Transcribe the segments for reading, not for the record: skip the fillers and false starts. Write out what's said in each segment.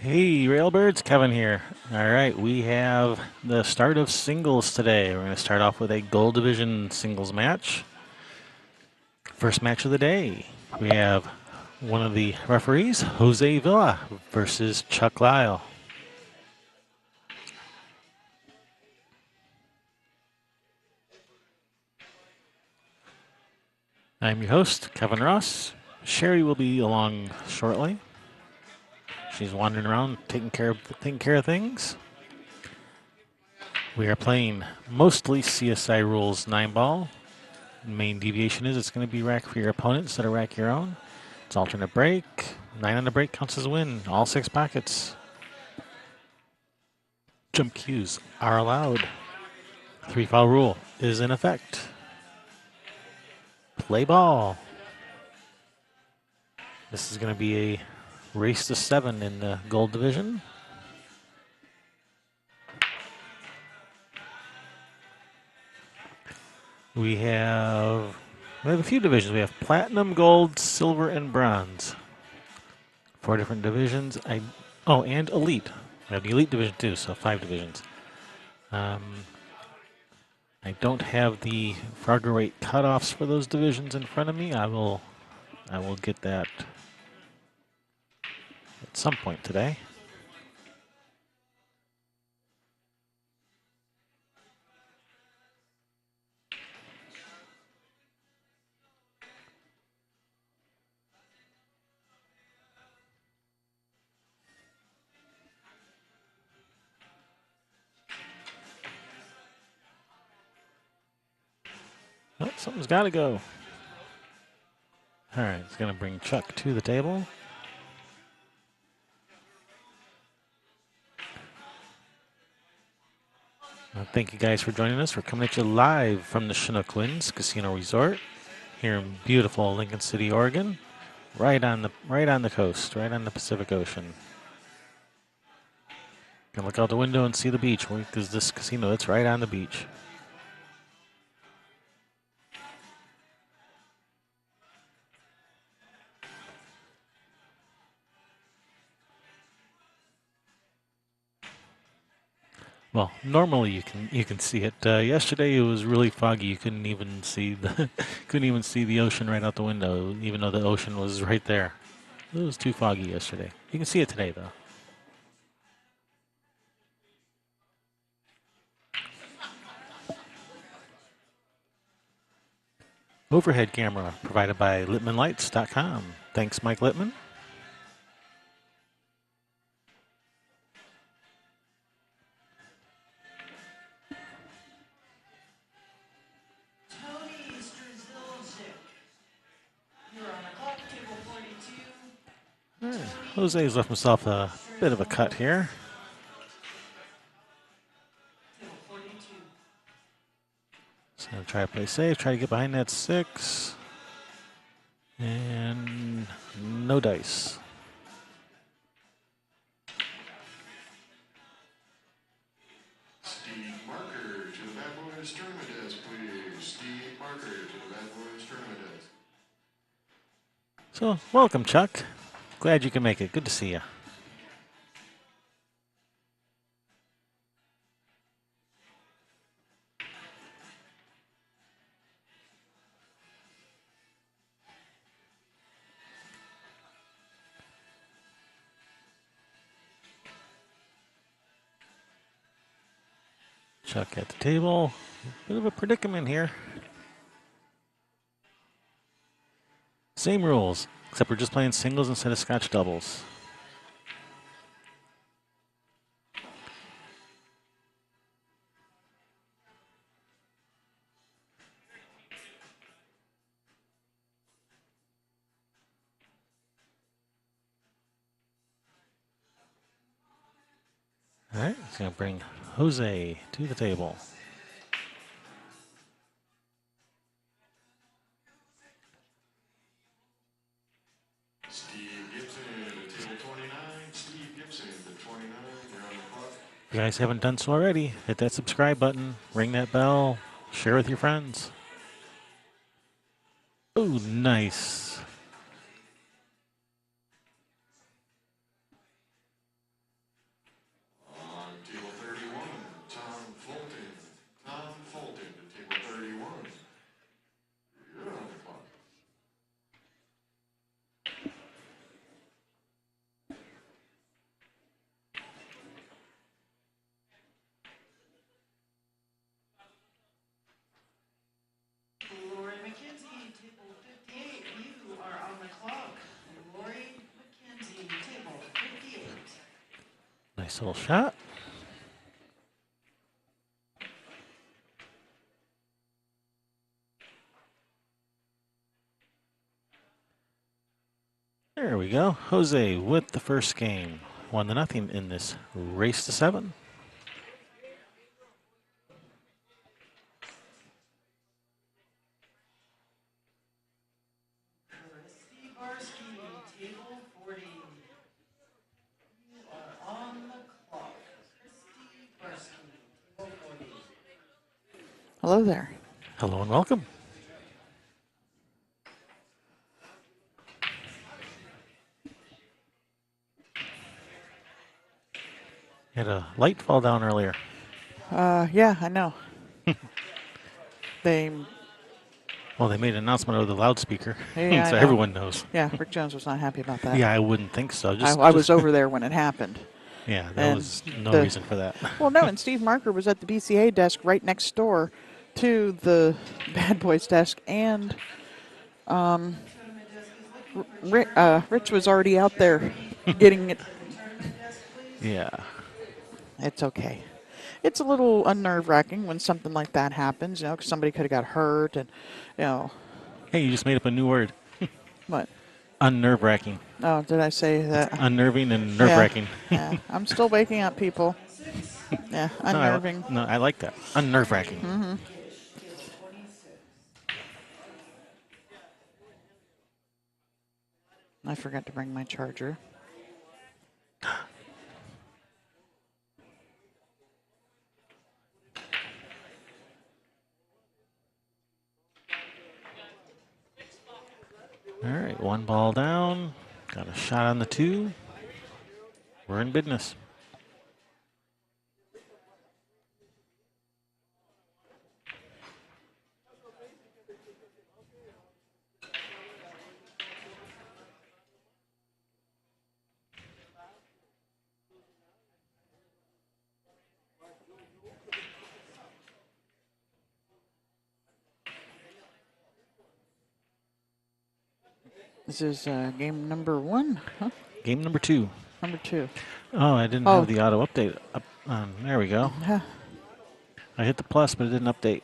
Hey, Railbirds, Kevin here. All right, we have the start of singles today. We're going to start off with a Gold Division singles match. First match of the day. We have one of the referees, Jose Villa, versus Chuck Lyle. I'm your host, Kevin Ross. Sherry will be along shortly. She's wandering around taking care of things. We are playing mostly CSI rules 9-ball. Main deviation is it's going to be rack for your opponent instead of rack your own. It's alternate break. 9 on the break counts as a win. All 6 pockets. Jump cues are allowed. 3-foul rule is in effect. Play ball. This is going to be a race to 7 in the gold division. We have a few divisions. We have platinum, gold, silver, and bronze. 4 different divisions. And elite. We have the elite division too, so 5 divisions. I don't have the Frogger rate cutoffs for those divisions in front of me. I will get that at some point today. Oh, something's got to go. All right, it's going to bring Chuck to the table. Thank you guys for joining us. We're coming at you live from the Chinook Casino Resort here in beautiful Lincoln City, Oregon, right on the coast, right on the Pacific Ocean. You can look out the window and see the beach because this casino, it's right on the beach. Well, normally you can see it. Yesterday it was really foggy. You couldn't even see the ocean right out the window, even though the ocean was right there. It was too foggy yesterday. You can see it today though. Overhead camera provided by LittmanLights.com. Thanks, Mike Littman. Jose's left himself a bit of a cut here. He's going to try to play safe, try to get behind that 6. And no dice. Steve Marker to the Bad Boys Tournament desk, please. Steve Marker to the Bad Boys Tournament desk. So, welcome, Chuck. Glad you can make it. Good to see you. Chuck at the table. Bit of a predicament here. Same rules, except we're just playing singles instead of scotch doubles. All right, it's going to bring Jose to the table. Steve Gibson to table 29. Steve Gibson to 29. You're on the clock. If you guys haven't done so already, hit that subscribe button, ring that bell, share with your friends. Oh, nice. Nice little shot. There we go. Jose with the first game. 1-0 in this race to 7. Table 40. You are on the clock. Christy Barsky, table 40. Hello there. Hello and welcome. Had a light fall down earlier. Yeah, I know. They, Well, they made an announcement over the loudspeaker, Yeah, I so know. everyone knows. yeah, Rick Jones was not happy about that. Yeah, I wouldn't think so. I was over there when it happened. Yeah, there and was no the- reason for that. Well, no, and Steve Marker was at the BCA desk right next door to the Bad Boys desk, and Rich was already out there getting it. Yeah. It's okay. It's a little unnerve-wracking when something like that happens, 'cause somebody could have got hurt, and, Hey, you just made up a new word. what? Unnerve-wracking. Oh, did I say that? Unnerving and nerve-wracking. Yeah, I'm still waking up, people. Yeah, unnerving. No, I like that. Unnerve-wracking. I forgot to bring my charger. All right, 1 ball down. Got a shot on the 2. We're in business. This is game number 1, huh? Game number 2. Number 2. Oh, I didn't Oh. have the auto update up. There we go. Yeah. I hit the plus, but it didn't update.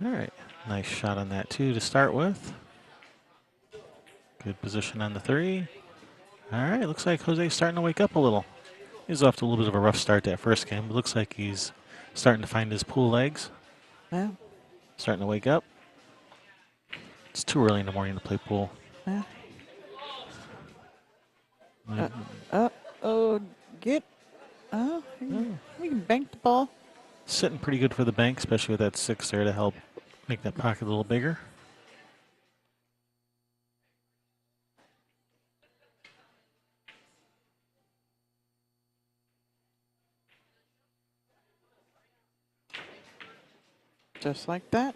All right, nice shot on that 2 to start with. Good position on the 3. All right, looks like Jose's starting to wake up a little. He's off to a little bit of a rough start that first game, but looks like he's starting to find his pool legs. Yeah. Starting to wake up. It's too early in the morning to play pool. Yeah. Oh, get. We can bank the ball. Sitting pretty good for the bank, especially with that 6 there to help make that pocket a little bigger. Just like that.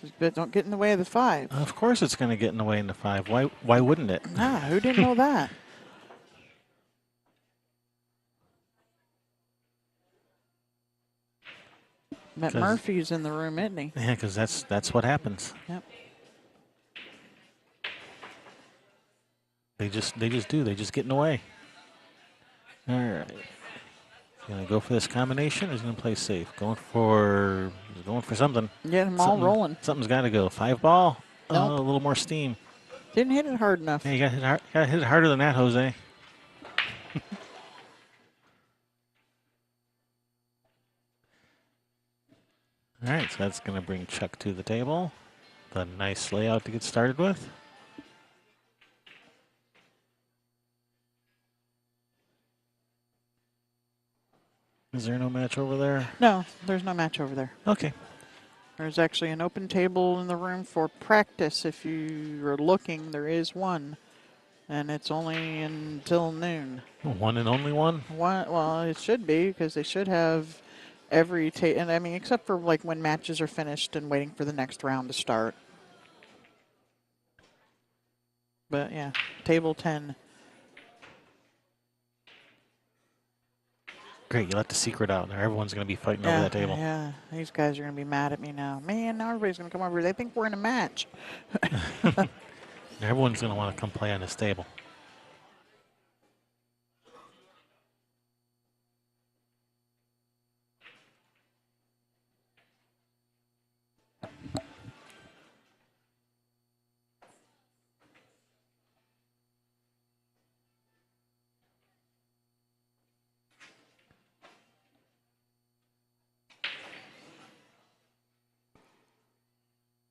Just don't get in the way of the 5. Of course it's going to get in the way in the 5. Why wouldn't it? Who didn't know that? Met 'Cause- Murphy's in the room, isn't he? Yeah, because that's what happens. Yep. They just do. They just get in the way. All right. He's going to go for this combination. He's going to play safe. Going for something. Get them all rolling. Something's got to go. 5 ball. Nope. Oh, a little more steam. Didn't hit it hard enough. Hey, you got to hit it harder than that, Jose. All right, so that's going to bring Chuck to the table. The nice layout to get started with. Is there no match over there? No, there's no match over there. Okay. There's actually an open table in the room for practice. If you are looking, there is one. And it's only until noon. One and only one? Well, it should be, because they should have every and I mean, except for like when matches are finished and waiting for the next round to start. But yeah, table 10. Great, you let the secret out. Now everyone's going to be fighting over that table. Yeah, these guys are going to be mad at me now. Man, now everybody's going to come over. They think we're in a match. Everyone's going to want to come play on this table.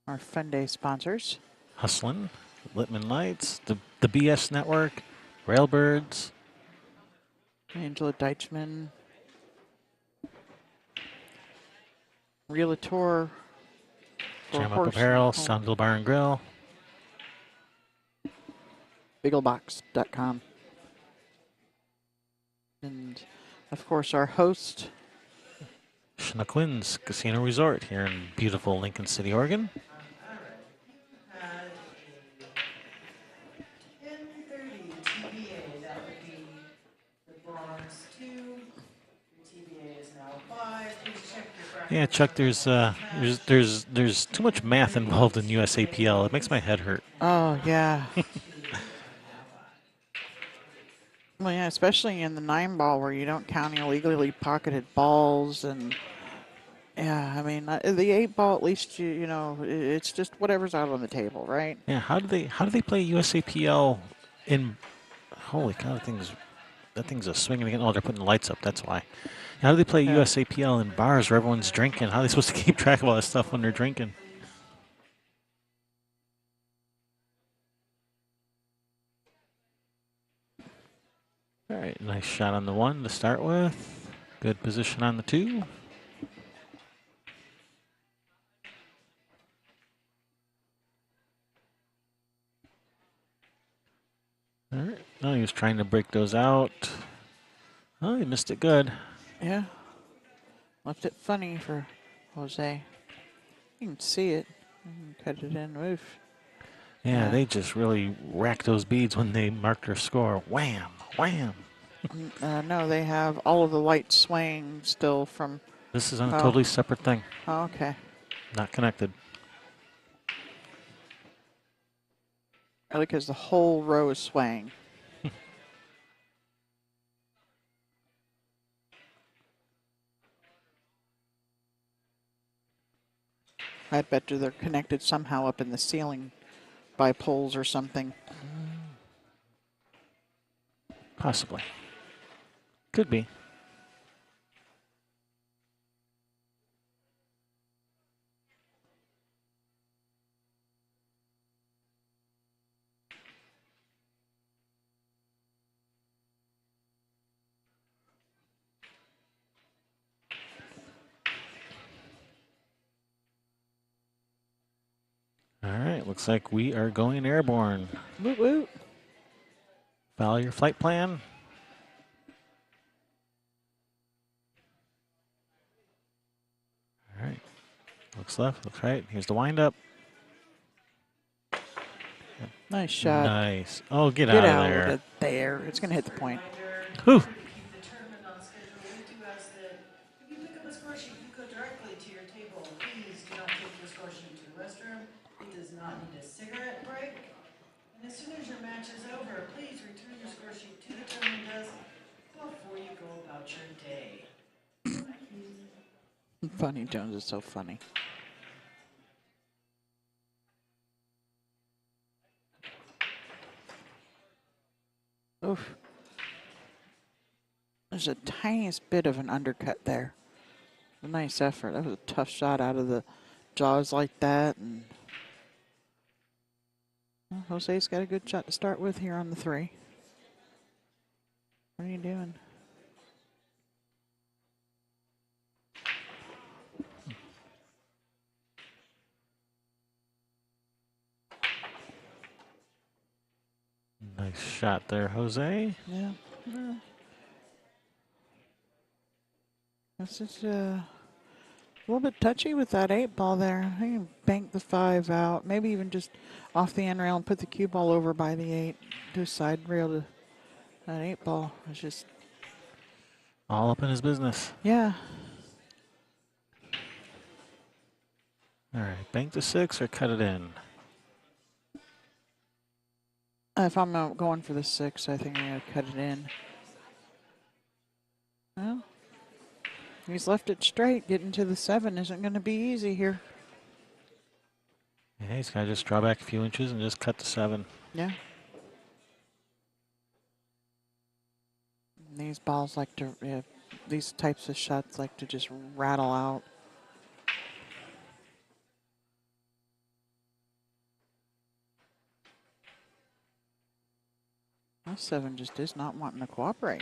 Our Fun Day sponsors. HUSTLIN, Littman Lights, the BS Network, Railbirds, Angela Deichman. Realtor for Jam Up Horse Apparel, Home. Soundville Bar and Grill, BeagleBox.com. And, of course, our host, Chinook Casino Resort here in beautiful Lincoln City, Oregon. Had a 10:30 TBA, that would be the bronze 2. Your TBA is now 5. Please check your bracket. Yeah, Chuck, there's too much math involved in USAPL. It makes my head hurt. oh, yeah. Well, yeah, especially in the 9-ball where you don't count illegally pocketed balls. And, yeah, I mean, the 8-ball, at least, you know, it's just whatever's out on the table, right? Yeah, how do they play USAPL in? Holy cow, that thing's a swinging again. Oh, they're putting the lights up. That's why. How do they play Yeah. USAPL in bars where everyone's drinking? How are they supposed to keep track of all this stuff when they're drinking? All right, nice shot on the 1 to start with. Good position on the 2. All right. No, he was trying to break those out. Oh, he missed it good. Yeah. Left it funny for Jose. You can see it. You can cut it in. Oof. Yeah, Yeah. they just really racked those beads when they marked their score. Wham, wham. No, they have all of the lights swaying still from. This is on a Oh. totally separate thing, Oh, okay. not connected. Really, because the whole row is swaying. I bet you they're connected somehow up in the ceiling by poles or something. Possibly. Could be. All right, looks like we are going airborne. Woot woot. Follow your flight plan. All right. Looks left, looks right. Here's the windup. Nice shot. Nice. Oh, get Get out of out there. of there. It's going to hit the point. Whew. Keep the tournament on schedule. We do ask that if you pick up a score sheet, you go directly to your table. Please do not take your score sheet to the restroom. It does not need a cigarette break. And as soon as your match is over, please return your score sheet to the tournament desk before you go about your day. Funny Jones is so funny. Oof. There's a tiniest bit of an undercut there. A nice effort. That was a tough shot out of the jaws like that. And well, Jose's got a good shot to start with here on the 3. What are you doing? Nice shot there, Jose. Yeah. This is a little bit touchy with that 8-ball there. I can bank the 5 out. Maybe even just off the end rail and put the cue ball over by the 8. Do a side rail to that 8-ball. It's just, All up in his business. yeah. All right, bank the 6 or cut it in. If I'm going for the 6, I think I'm going to cut it in. Well, he's left it straight. Getting to the 7 isn't going to be easy here. Yeah, he's got to just draw back a few inches and just cut to 7. Yeah. These balls like to, these types of shots like to just rattle out. Well, 7 just is not wanting to cooperate.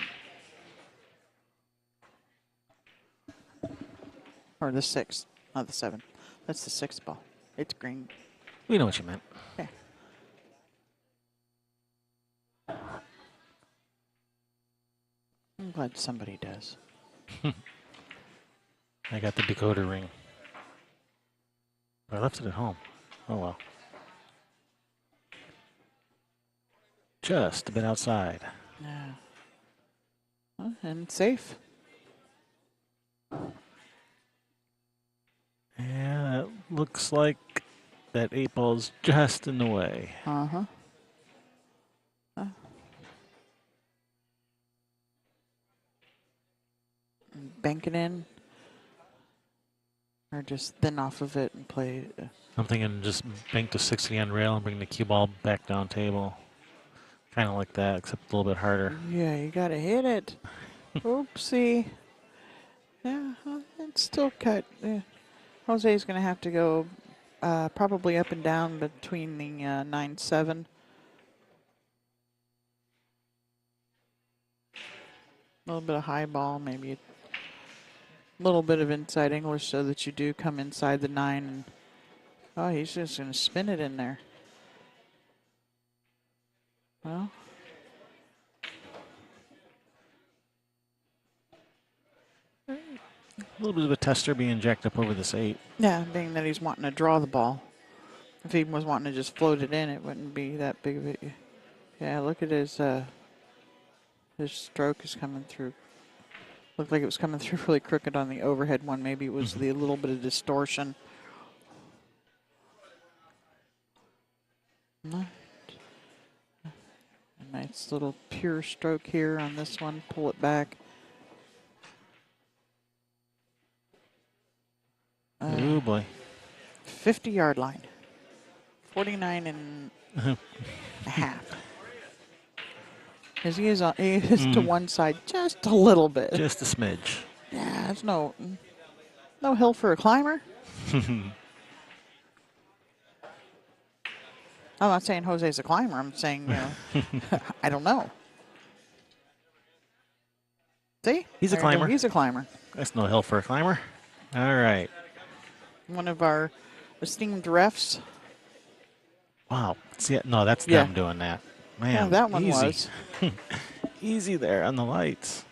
Or the 6, not the 7. That's the 6 ball. It's green. We know what you meant. Okay. I'm glad somebody does. I got the decoder ring. I left it at home. Oh well. Just a bit outside. Yeah. Well, and safe. Yeah, it looks like that 8 ball's just in the way. Uh-huh. Bank it in. Or just thin off of it and play. I'm thinking just bank to 60 on rail and bring the cue ball back down table. Kind of like that, except a little bit harder. Yeah, you got to hit it. Oopsie. Yeah, well, it's still cut. Yeah. Jose's going to have to go probably up and down between the 9-7. A little bit of high ball, maybe a little bit of inside English so that you do come inside the 9. And, oh, he's just going to spin it in there. Well, A little bit of a tester being jacked up over this 8. yeah, being that he's wanting to draw the ball. If he was wanting to just float it in, it wouldn't be that big of a. Yeah, look at his stroke is coming through. Looked like it was coming through really crooked on the overhead one. Maybe it was the little bit of distortion. No. A nice little pure stroke here on this one. Pull it back. Oh boy. 50-yard line. 49 and a half. Because he is to one side just a little bit. Just a smidge. Yeah, it's no hill for a climber. I'm not saying Jose's a climber. I'm saying, I don't know. See? He's a There you go. climber. He's a climber. That's no hill for a climber. All right. One of our esteemed refs. Wow. See, no, that's Yeah. them doing that. Man, Yeah, that one easy. was. Easy there on the lights.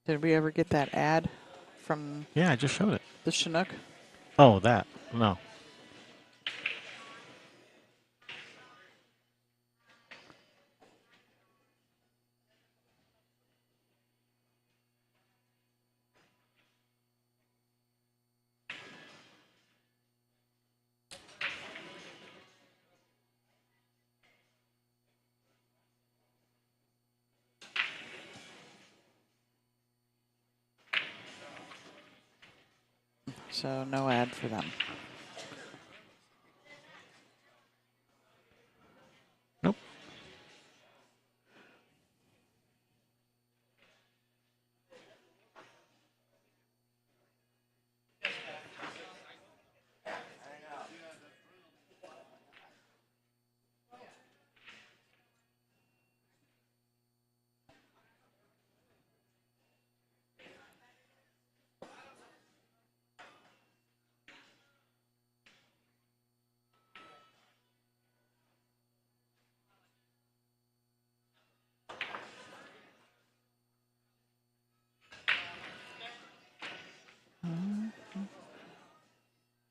Did we ever get that ad from Yeah, I just showed it. the Chinook? Oh, that. No. So no ad for them. Nope.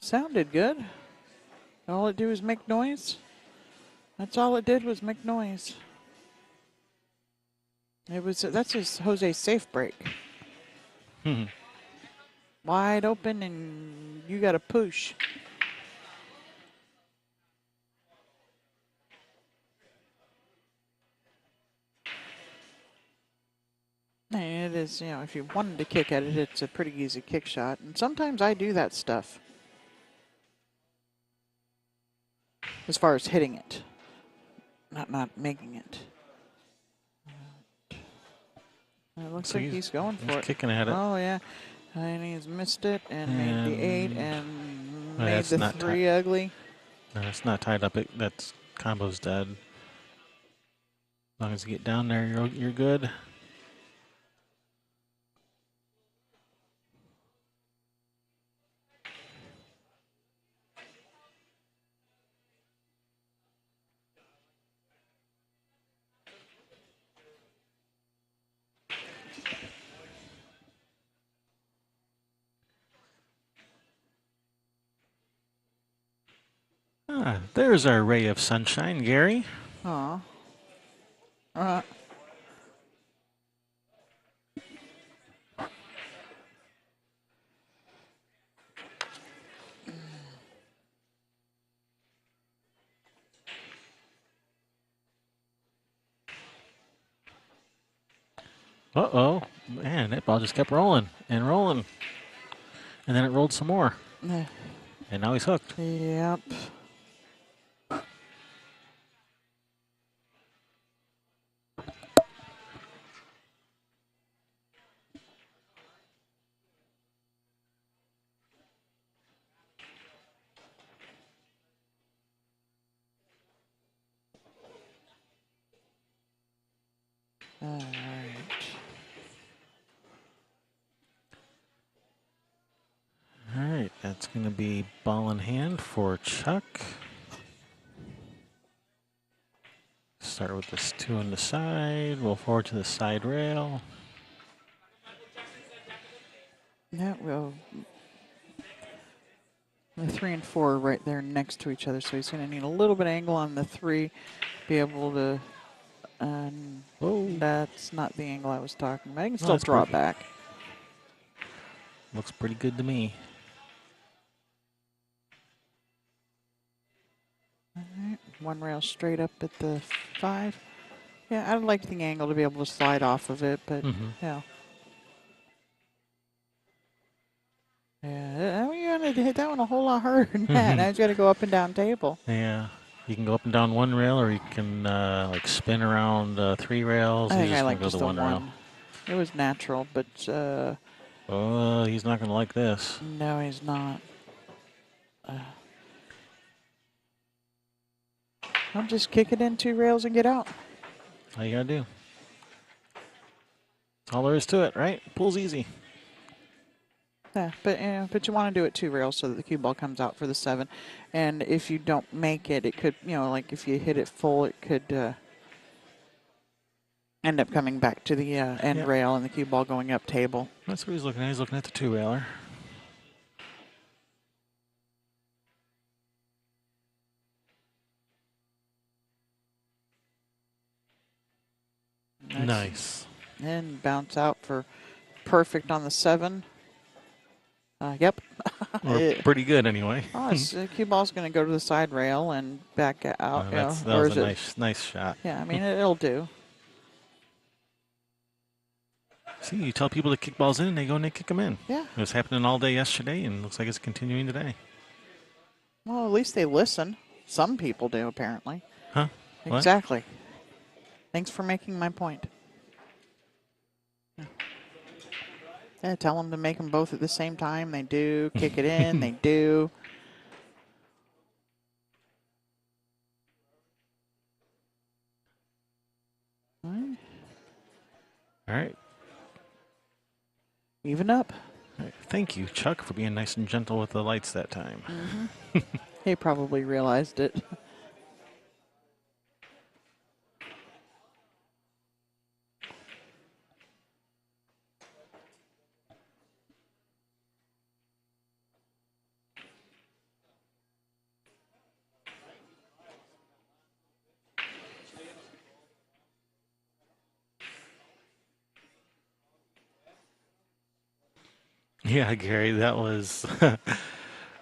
Sounded good. All it did was make noise. That's all it did was make noise. That's his Jose's safe break. wide open, and you got to push. And it is, you know, if you wanted to kick at it, it's a pretty easy kick shot. And sometimes I do that stuff as far as hitting it, not making it. It looks So like he's going for it. kicking at it. Oh, yeah. And he's missed it and made the 8 And and oh, made that's the not 3 ugly. No, it's not tied up. That's combo's dead. As long as you get down there, you're good. Ah, there's our ray of sunshine, Gary. Aw. Uh-oh. Man, that ball just kept rolling and rolling. And then it rolled some more. And now he's hooked. Yep. All right. All right, that's going to be ball in hand for Chuck. Start with this 2 on the side. Roll forward to the side rail. Yeah, well, the 3 and 4 are right there next to each other, so he's going to need a little bit of angle on the 3, be able to. Whoa. That's not the angle I was talking about. I can No, still that's draw perfect. back. Looks pretty good to me. All right, 1 rail straight up at the 5. Yeah, I'd like the angle to be able to slide off of it, but yeah. Yeah, I mean, you want to hit that one a whole lot harder than that. Now he's got to go up and down table. Yeah. You can go up and down 1 rail, or you can like spin around 3 rails. I He's think I just going like to go just the the 1 rail. 1. It was natural, but Oh, he's not going to like this. no, he's not. I'll just kick it in 2 rails and get out. All you got to do. That's all there is to it, right? Pool's easy. Yeah, but you want to do it 2 rails so that the cue ball comes out for the 7. And if you don't make it, it could, you know, like if you hit it full, it could end up coming back to the end Yep. rail and the cue ball going up table. That's what he's looking at. He's looking at the 2 railer. Nice. And bounce out for perfect on the 7. Yep. Or pretty good anyway. Oh, the cue ball's going to go to the side rail and back out. That or was is a it? nice shot. Yeah, I mean, it'll do. See, you tell people to kick balls in, and they go and they kick them in. Yeah. It was happening all day yesterday, and looks like it's continuing today. Well, at least they listen. Some people do, apparently. Huh? What? Exactly. Thanks for making my point. Yeah, tell them to make them both at the same time. They do. Kick it in. They do. All right. Even up. All right. Thank you, Chuck, for being nice and gentle with the lights that time. He probably realized it. Yeah, Gary, that was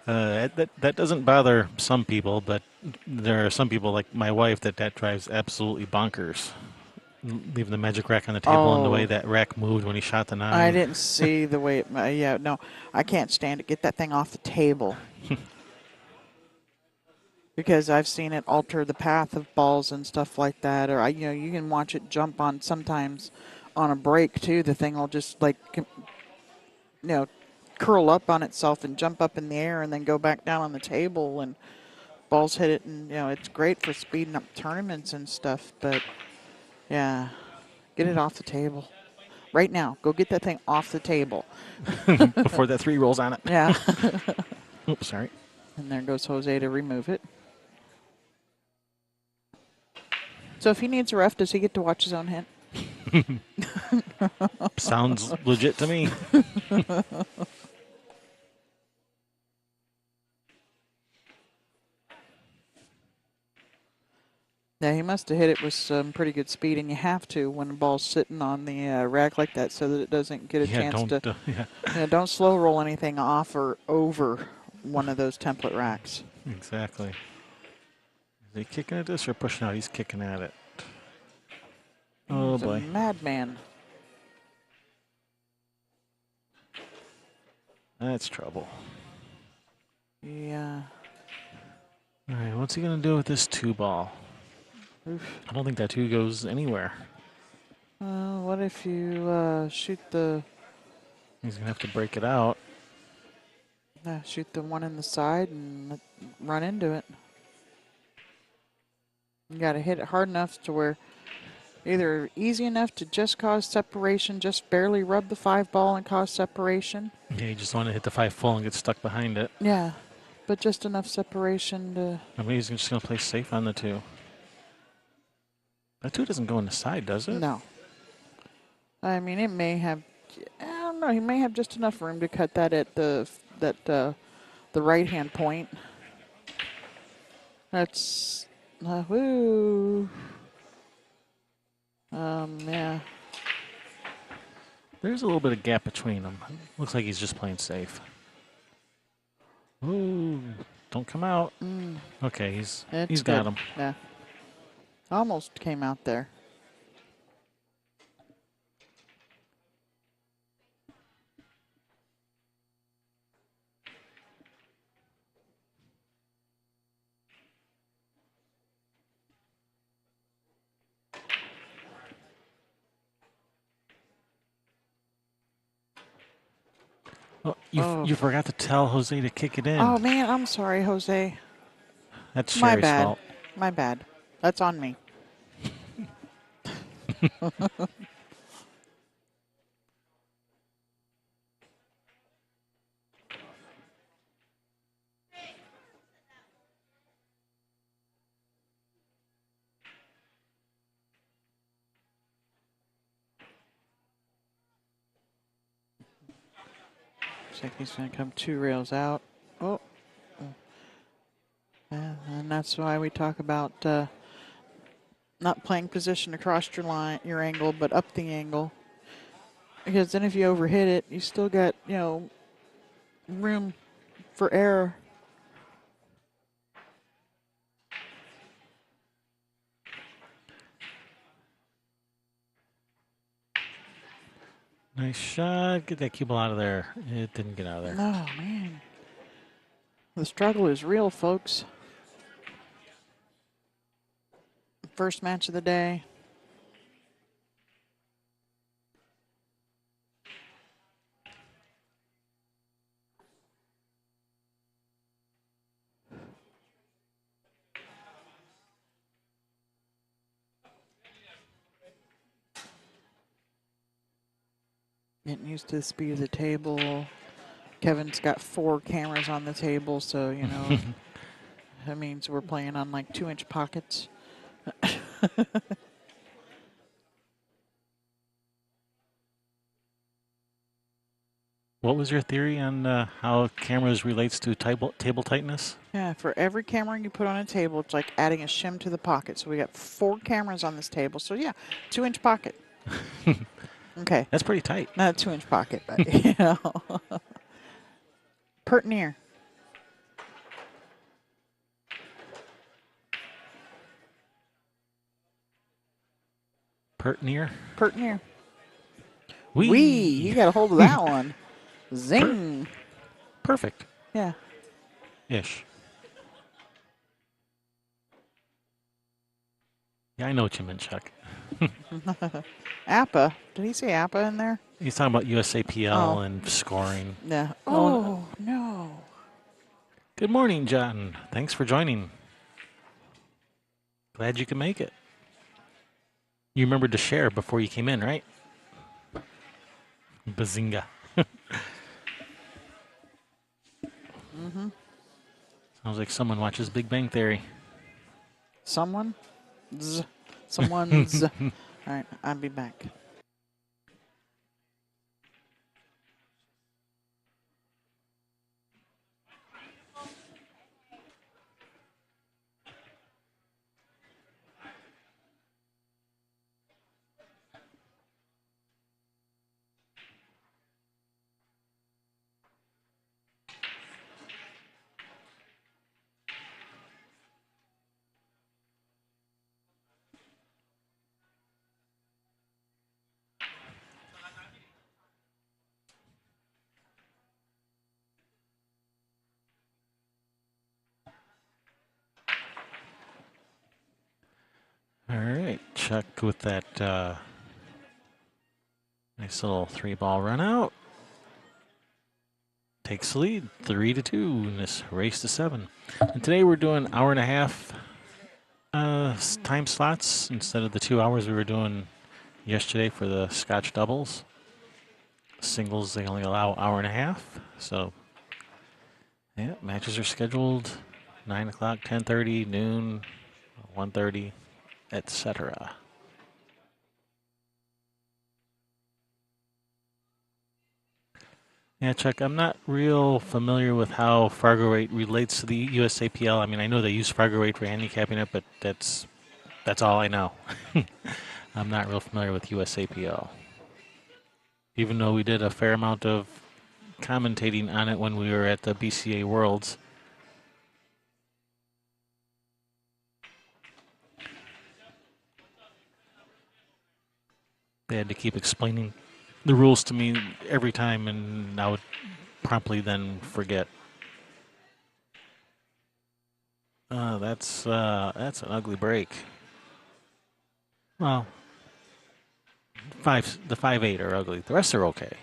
that doesn't bother some people, but there are some people like my wife that drives absolutely bonkers. Leaving the magic rack on the table and the way Oh, that rack moved when he shot the I 9. didn't see the way it, yeah, no, I can't stand it. Get that thing off the table. Because I've seen it alter the path of balls and stuff like that. Or, you can watch it jump on sometimes on a break, too. The thing will just, like, curl up on itself and jump up in the air and then go back down on the table. And balls hit it. And, it's great for speeding up tournaments and stuff. But, yeah, get it off the table. Right now, go get that thing off the table. Before that 3 rolls on it. Yeah. Oops, sorry. And there goes Jose to remove it. So if he needs a ref, does he get to watch his own hand? Sounds legit to me. Yeah, he must have hit it with some pretty good speed, and you have to when the ball's sitting on the rack like that so that it doesn't get a Yeah, chance to. yeah, Don't slow roll anything off or over one of those template racks. exactly. Is he kicking at this or pushing out? He's kicking at it. Oh He's boy. a madman. That's trouble. Yeah. All right, what's he going to do with this 2 ball? Oof. I don't think that 2 goes anywhere. What if you shoot the He's going to have to break it out. one in the side and run into it? You got to hit it hard enough to where either easy enough to just cause separation, just barely rub the 5 ball and cause separation. Yeah, you just want to hit the 5 full and get stuck behind it. Yeah, but just enough separation to. I mean, he's just going to play safe on the 2. That 2 doesn't go in the side, does it? No. I mean, it may have. I don't know. He may have just enough room to cut that at the right hand point. That's. Woo. Yeah. There's a little bit of gap between them. Looks like he's just playing safe. Ooh, don't come out. Okay, he's got him. Yeah. Almost came out there. Oh, Oh. you forgot to tell Jose to kick it in. Oh man, I'm sorry, Jose. That's My Sherry's bad. fault. My bad. That's on me. Looks like he's going to come 2 rails out. Oh. Yeah, and that's why we talk about not playing position across your line, your angle, but up the angle. Because then if you overhit it, you still got, room for error. Nice shot. Get that cue ball out of there. It didn't get out of there. Oh, man. The struggle is real, folks. First match of the day. Getting used to the speed of the table. Kevin's got 4 cameras on the table, so, that means we're playing on like 2-inch pockets. What was your theory on how cameras relates to table tightness? Yeah, for every camera you put on a table, it's like adding a shim to the pocket. So we got 4 cameras on this table. So yeah, 2-inch pocket. Okay. That's pretty tight. Not a 2-inch pocket, but Pert near. Pert near. Pert near. Wee. You got a hold of that one. Zing. Perfect. Yeah. Ish. Yeah, I know what you meant, Chuck. Appa. Did he say Appa in there? He's talking about USAPL Oh. and scoring. Yeah. Oh, Oh, no. Good morning, John. Thanks for joining. Glad you could make it. You remembered to share before you came in, right? Bazinga. Mm-hmm. Sounds like someone watches Big Bang Theory. Someone? Someone's. All right, I'll be back. All right, Chuck with that nice little 3-ball run out. Takes the lead, 3-2 in this race to 7. And today we're doing hour and a half time slots instead of the 2 hours we were doing yesterday for the Scotch doubles. Singles, they only allow hour and a half. So, yeah, matches are scheduled 9 o'clock, 10:30, noon, 1:30, etc. Yeah, Chuck, I'm not real familiar with how Fargo rate relates to the USAPL. I mean, I know they use Fargo rate for handicapping it, but that's all I know. I'm not real familiar with USAPL. Even though we did a fair amount of commentating on it when we were at the BCA Worlds. They had to keep explaining the rules to me every time, and I would promptly then forget. That's an ugly break. Well, the 5-8 are ugly. The rest are okay.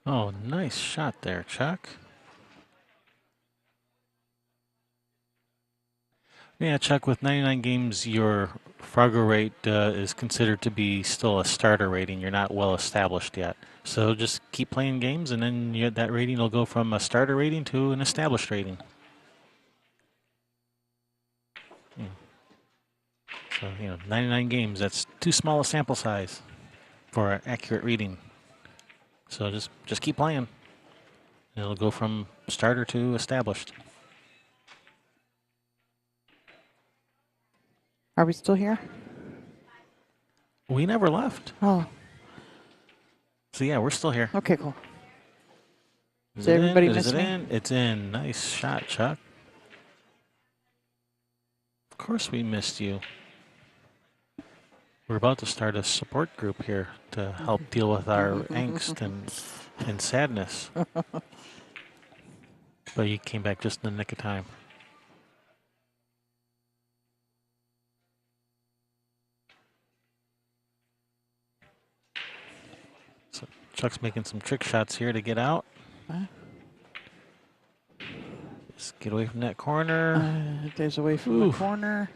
Oh, nice shot there, Chuck. Yeah, Chuck, with 99 games, your Frogger rate is considered to be still a starter rating. You're not well established yet. So just keep playing games, and then that rating will go from a starter rating to an established rating. So, 99 games, that's too small a sample size for an accurate reading. So just keep playing. It'll go from starter to established. Are we still here? We never left. Oh, So yeah, we're still here. okay, cool. Is Did it everybody in? Is miss it me? in? It's in. Nice shot, Chuck. Of course we missed you. We're about to start a support group here to help deal with our angst and sadness. But you came back just in the nick of time. So Chuck's making some trick shots here to get out. Huh? Just get away from that corner. Days away from Ooh. the corner.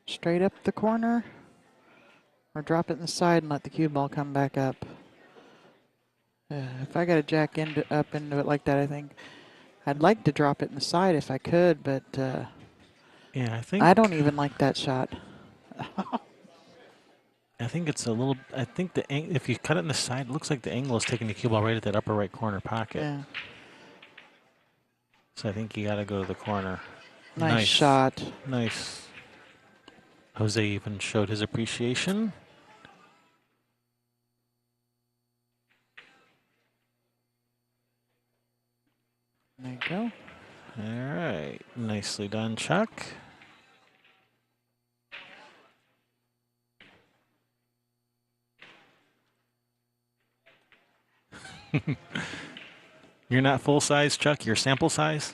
Straight up the corner. Or drop it in the side and let the cue ball come back up. If I got to jack up into it like that, I think I'd like to drop it in the side if I could, but Yeah, I think I don't even like that shot. I think it's a little. I think if you cut it in the side, it looks like the angle is taking the cue ball right at that upper right corner pocket. Yeah. So I think you got to go to the corner. Nice shot. Nice. Jose even showed his appreciation. There you go. All right. Nicely done, Chuck. You're not full size, Chuck. You're sample size.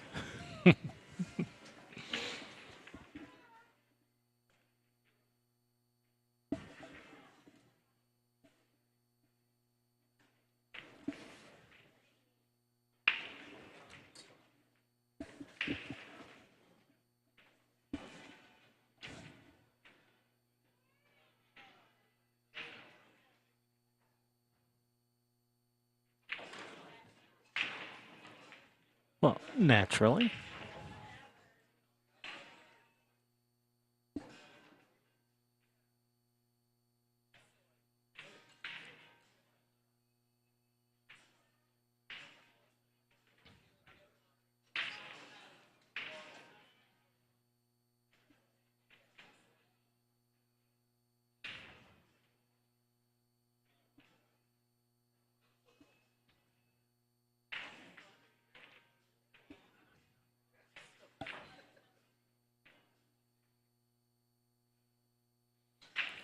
Well, naturally.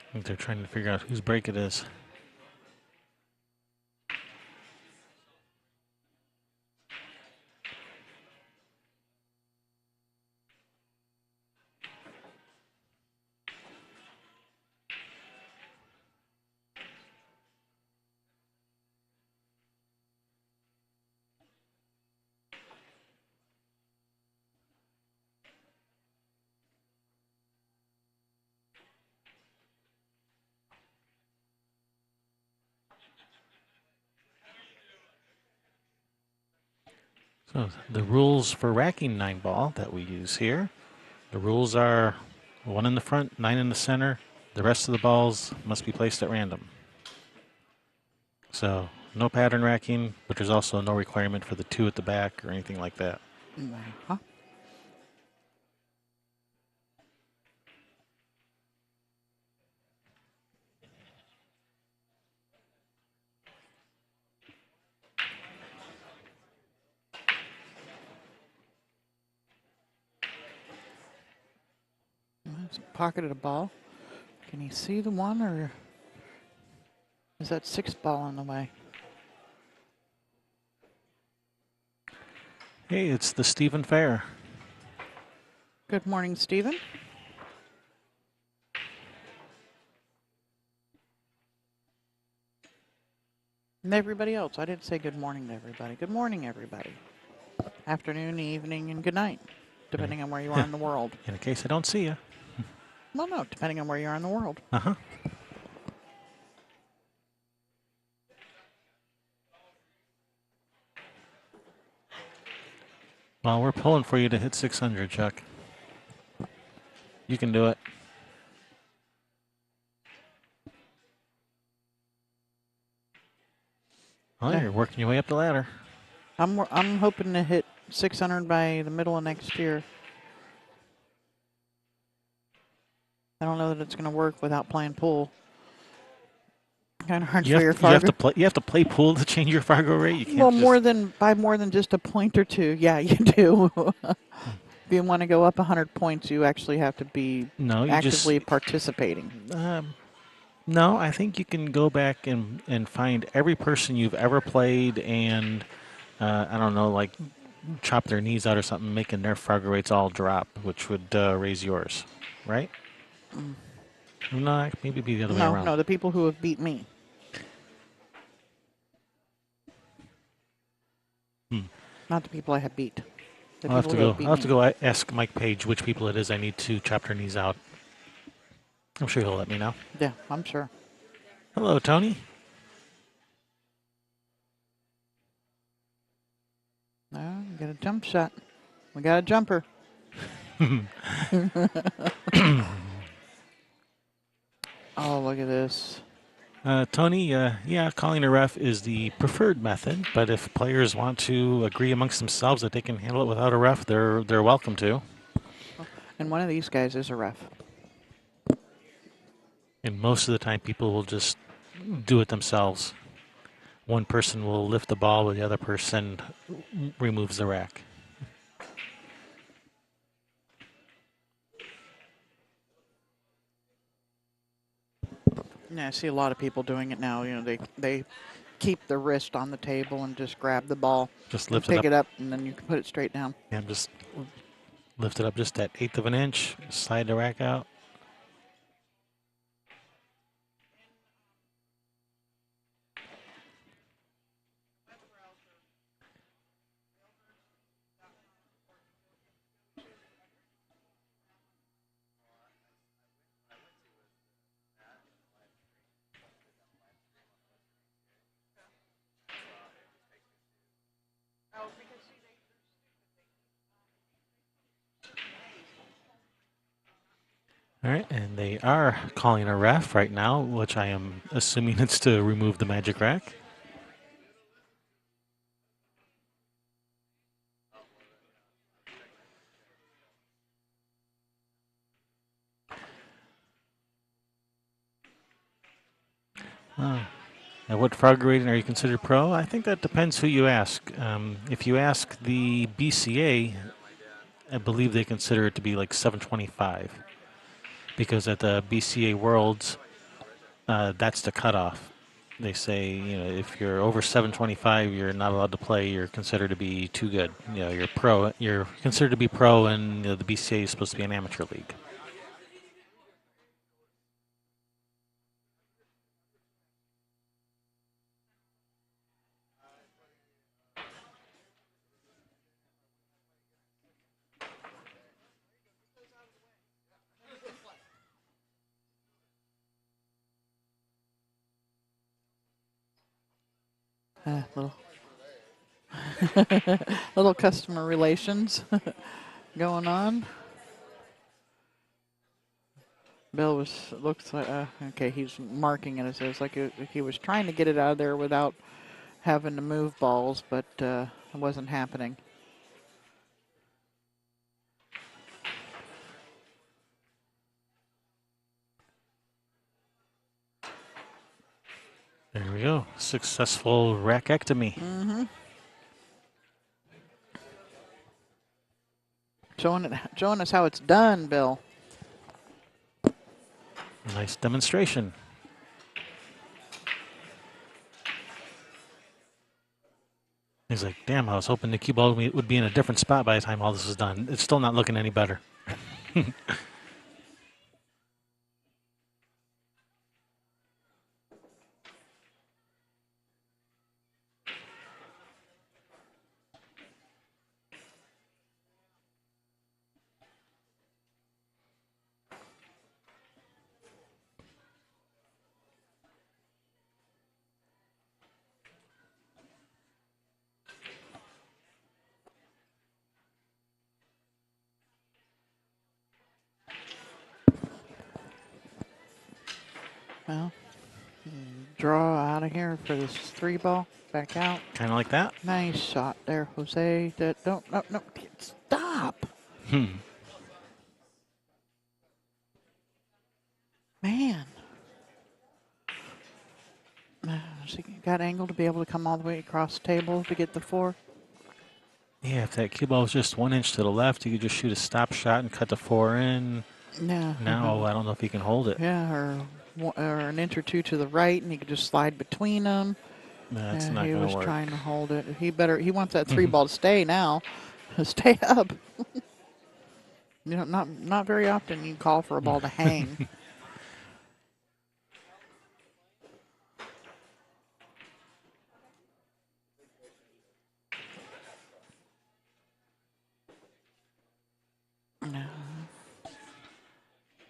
I think they're trying to figure out whose break it is. So the rules for racking 9-ball that we use here, the rules are 1 in the front, 9 in the center. The rest of the balls must be placed at random. So no pattern racking, but there's also no requirement for the 2 at the back or anything like that. Uh-huh. There's a pocket of the ball. Can you see the one, or is that 6 ball on the way? Hey, it's the Stephen Fair. Good morning, Stephen. And everybody else. I didn't say good morning to everybody. Good morning, everybody. Afternoon, evening, and good night. depending on where you are in the world. In case I don't see you. Well, no, depending on where you are in the world. Uh-huh. Well, we're pulling for you to hit 600, Chuck. You can do it. Well, Yeah. you're working your way up the ladder. I'm hoping to hit 600 by the middle of next year. I don't know that it's going to work without playing pool. Kind of hard for your Fargo. You have to play pool to change your Fargo rate. You can't Well, just... more than just a point or two. Yeah, you do. If you want to go up 100 points, you actually have to be actively participating. No, I think you can go back and find every person you've ever played and, I don't know, like chop their knees out or something, making their Fargo rates all drop, which would raise yours, right? No, maybe be the other way around. No, the people who have beat me. Not the people I have beat. I'll have to go ask Mike Page which people it is I need to chop their knees out. I'm sure he'll let me know. Yeah, I'm sure. Hello, Tony. No, we got a jump shot. We got a jumper. Oh, look at this. Tony, yeah, calling a ref is the preferred method, but if players want to agree amongst themselves that they can handle it without a ref, they're welcome to. And one of these guys is a ref. And most of the time, people will just do it themselves. One person will lift the ball, while the other person removes the rack. Yeah, I see a lot of people doing it now. You know, they keep the wrist on the table and just grab the ball, Just lift pick it up, and then you can put it straight down. Yeah, just lift it up just that 1/8 of an inch, slide the rack out. All right, and they are calling a ref right now, which I am assuming it's to remove the magic rack. Now, what Fargo rating are you considered pro? I think that depends who you ask. If you ask the BCA, I believe they consider it to be like 725. Because at the BCA Worlds, that's the cutoff. They say, if you're over 725, you're not allowed to play. You're considered to be too good. You're pro. You're considered to be pro, and the BCA is supposed to be an amateur league. Little, little customer relations going on. Bill looks like okay. He's marking it. It says like he was trying to get it out of there without having to move balls, but it wasn't happening. There we go. Successful rackectomy. Mm-hmm. Showing us how it's done, Bill. Nice demonstration. He's like, damn, I was hoping the cue ball would be in a different spot by the time all this is done. It's still not looking any better. Well, draw out of here for this 3 ball. Back out. Kind of like that. Nice shot there, Jose. Don't, no, stop. Man. So you got angle to be able to come all the way across the table to get the 4. Yeah, if that cue ball was just 1 inch to the left, you could just shoot a stop shot and cut the 4 in. Yeah. Now, I don't know if he can hold it. Yeah, or an inch or 2 to the right, and he could just slide between them. That's Yeah, not he going was to work. trying to hold it. He wants that 3 ball to stay now. Stay up. You know, not very often you call for a ball to hang. No.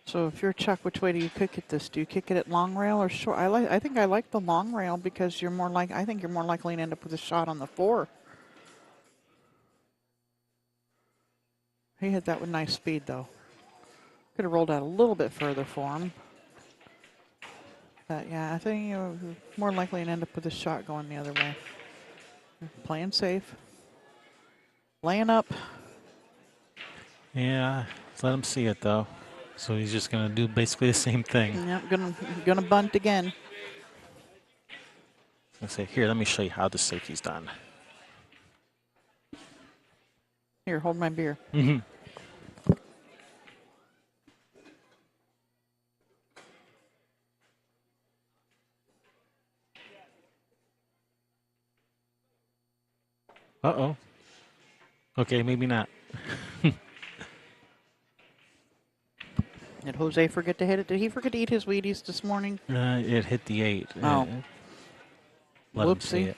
So if you're Chuck, which way do you kick it this? Do you kick it at long rail or short? I think I like the long rail because I think you're more likely to end up with a shot on the 4. He hit that with nice speed though. Could have rolled out a little bit further for him. But yeah, I think you're more likely to end up with a shot going the other way. Playing safe. Laying up. Yeah, let's let him see it, though. So he's just going to do basically the same thing. Yep, gonna bunt again. I say, here, let me show you how the safety's done. Here, hold my beer. Uh-oh. Okay, maybe not. Did Jose forget to hit it? Did he forget to eat his Wheaties this morning? It hit the 8. Oh. Let him see Whoopsie. it.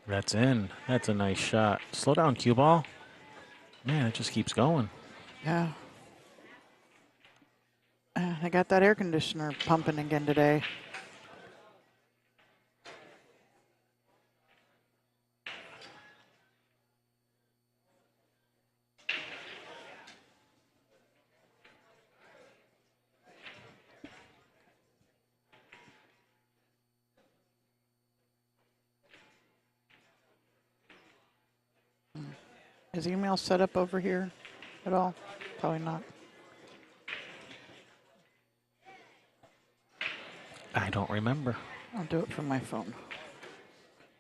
That's in. That's a nice shot. Slow down, cue ball. Man, it just keeps going. Yeah. I got that air conditioner pumping again today. Is email set up over here at all? Probably not. I don't remember. I'll do it from my phone.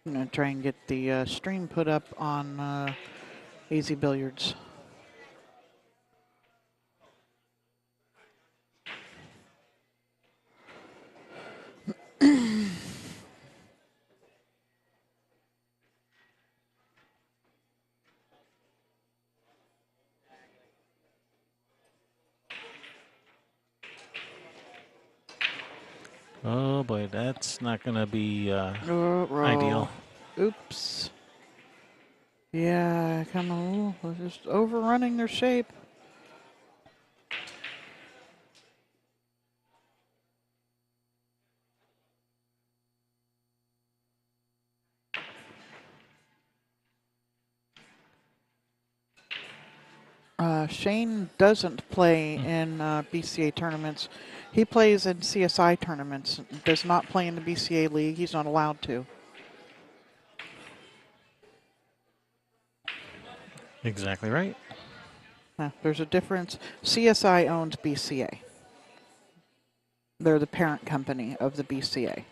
I'm going to try and get the stream put up on Easy Billiards. Oh, boy, that's not going to be Roll. ideal. Oops. Yeah, come on. They're just overrunning their shape. Shane doesn't play in BCA tournaments. He plays in CSI tournaments. Does not play in the BCA league. He's not allowed to. Exactly right. There's a difference. CSI owns BCA. They're the parent company of the BCA.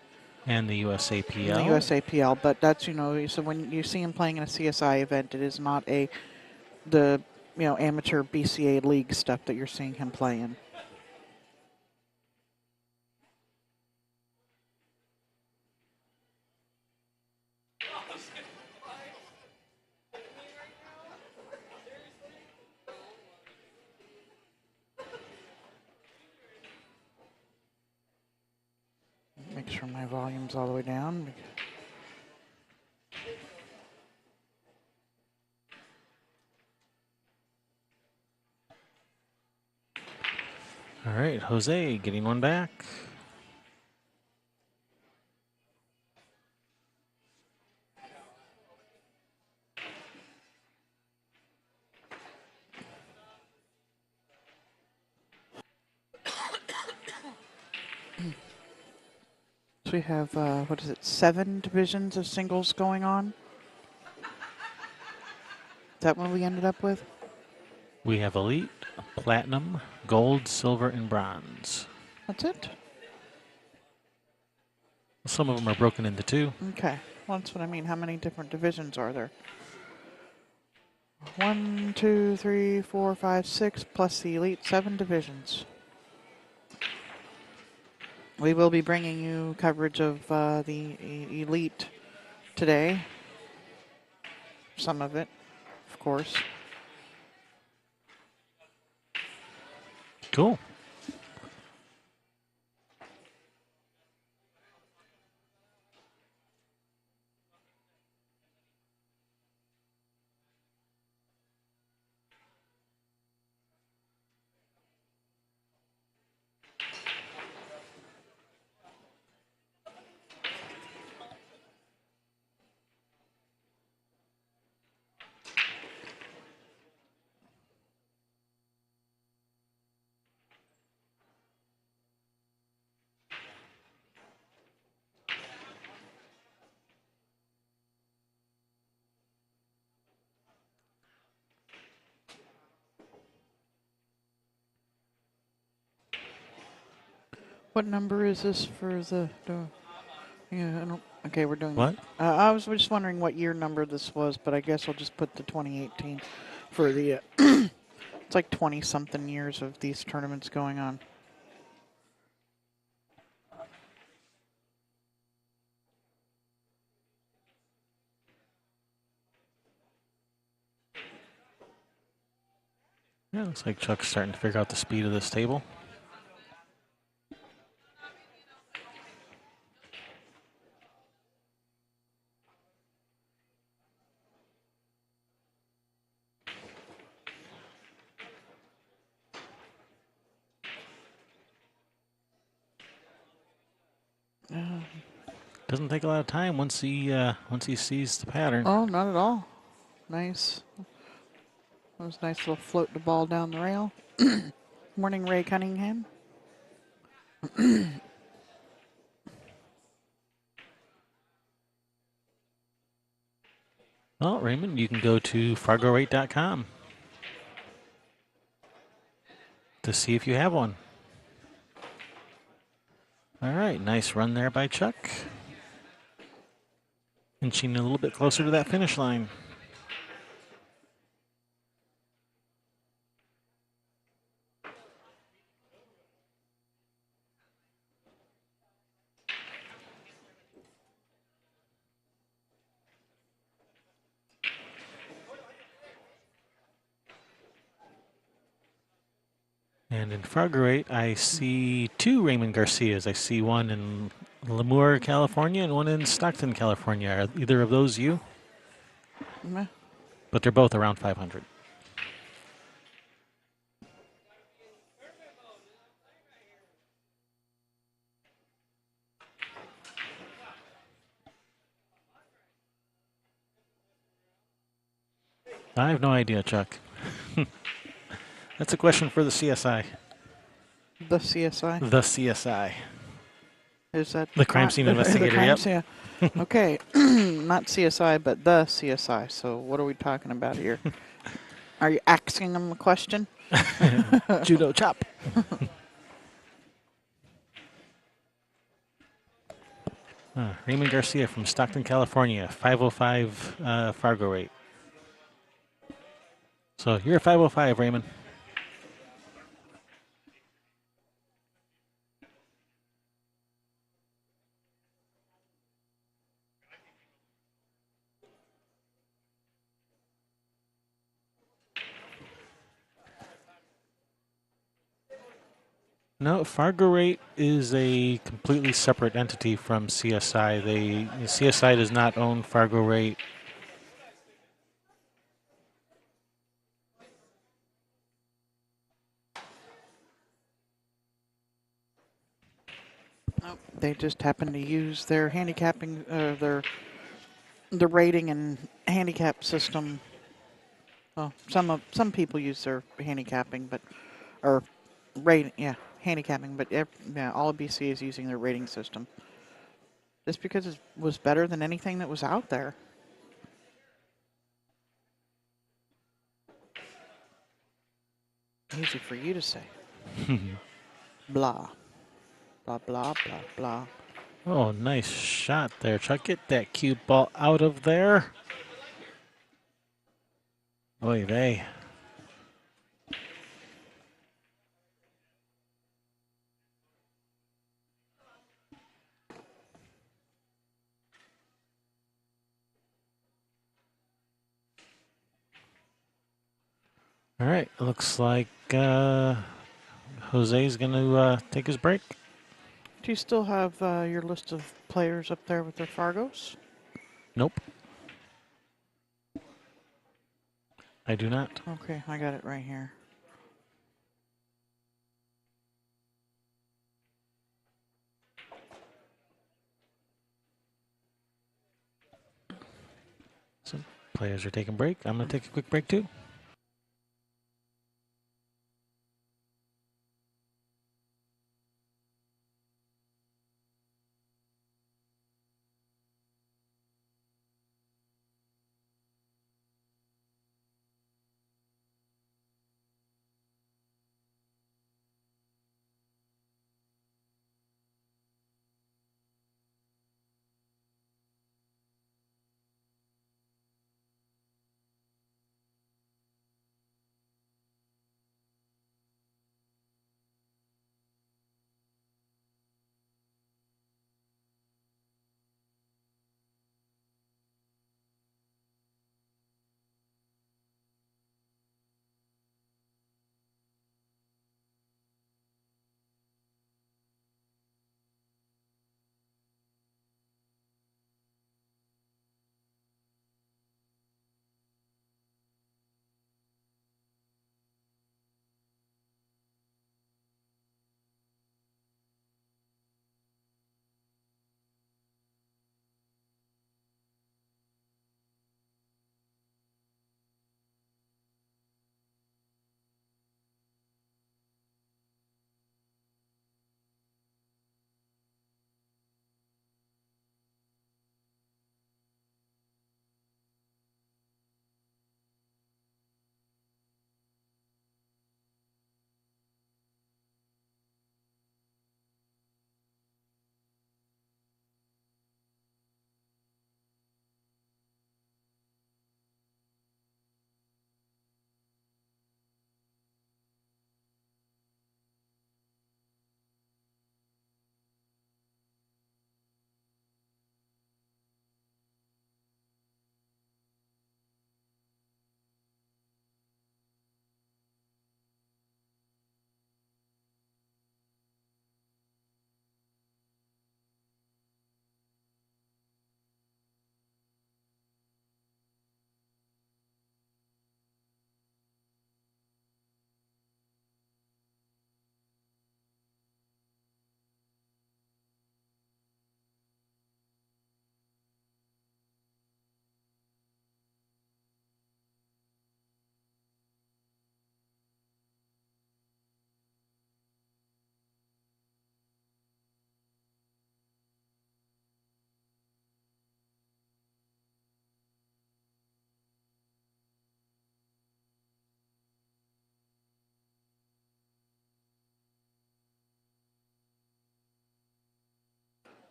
And the USAPL. And the USAPL, but that's, you know, so when you see him playing in a CSI event, it is not the amateur BCA league stuff that you're seeing him play in. Make sure my volume's all the way down. All right, Jose getting one back. So we have, what is it, 7 divisions of singles going on? Is that what we ended up with? We have Elite, Platinum, Gold, Silver, and Bronze. That's it? Some of them are broken into 2. Okay. Well, that's what I mean. How many different divisions are there? 1, 2, 3, 4, 5, 6, plus the elite, 7 divisions. We will be bringing you coverage of the elite today. Some of it, of course. Cool. What number is this for the yeah, I don't, okay, we're doing. What? I was just wondering what year number this was, but I guess I'll just put the 2018 for the. It's like 20-something years of these tournaments going on. Yeah, looks like Chuck's starting to figure out the speed of this table. Doesn't take a lot of time once he sees the pattern. Oh, not at all. Nice. That was a nice little float the ball down the rail. Morning, Ray Cunningham. Well, Raymond, you can go to fargorate.com to see if you have one. All right, nice run there by Chuck. Inching a little bit closer to that finish line. And in Fargo 8, I see 2 Raymond Garcias. I see one in Lemoore, California, and one in Stockton, California. Are either of those you? Meh. But they're both around 500. I have no idea, Chuck. That's a question for the CSI. The CSI. The CSI. Is that The crime scene investigator, the crime yep. scene- Okay, not CSI, but the CSI. So what are we talking about here? Are you asking them a question? Judo chop. Raymond Garcia from Stockton, California, 505 Fargo rate. So you're a 505, Raymond. No, Fargo rate is a completely separate entity from CSI. CSI does not own Fargo rate. Oh, they just happen to use their handicapping, the rating and handicap system. Well, some people use their handicapping, but or rating, yeah, handicapping. But yeah, all of BCA is using their rating system. Just because it was better than anything that was out there. Easy for you to say. Blah, blah, blah, blah, blah. Oh, nice shot there, Chuck. Get that cue ball out of there. Oy vey. All right, looks like Jose's going to take his break. Do you still have your list of players up there with their Fargos? Nope. I do not. Okay, I got it right here. So players are taking a break. I'm going to take a quick break too.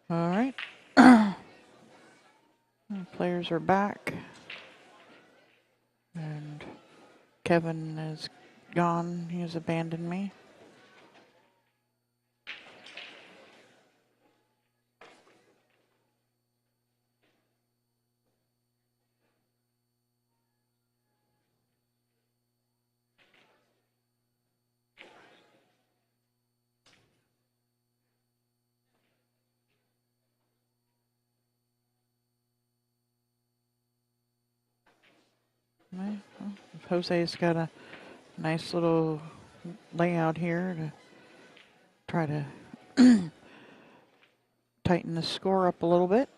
All right. Players are back. And Kevin is gone. He has abandoned me. Well, Jose's got a nice little layout here to try to tighten the score up a little bit.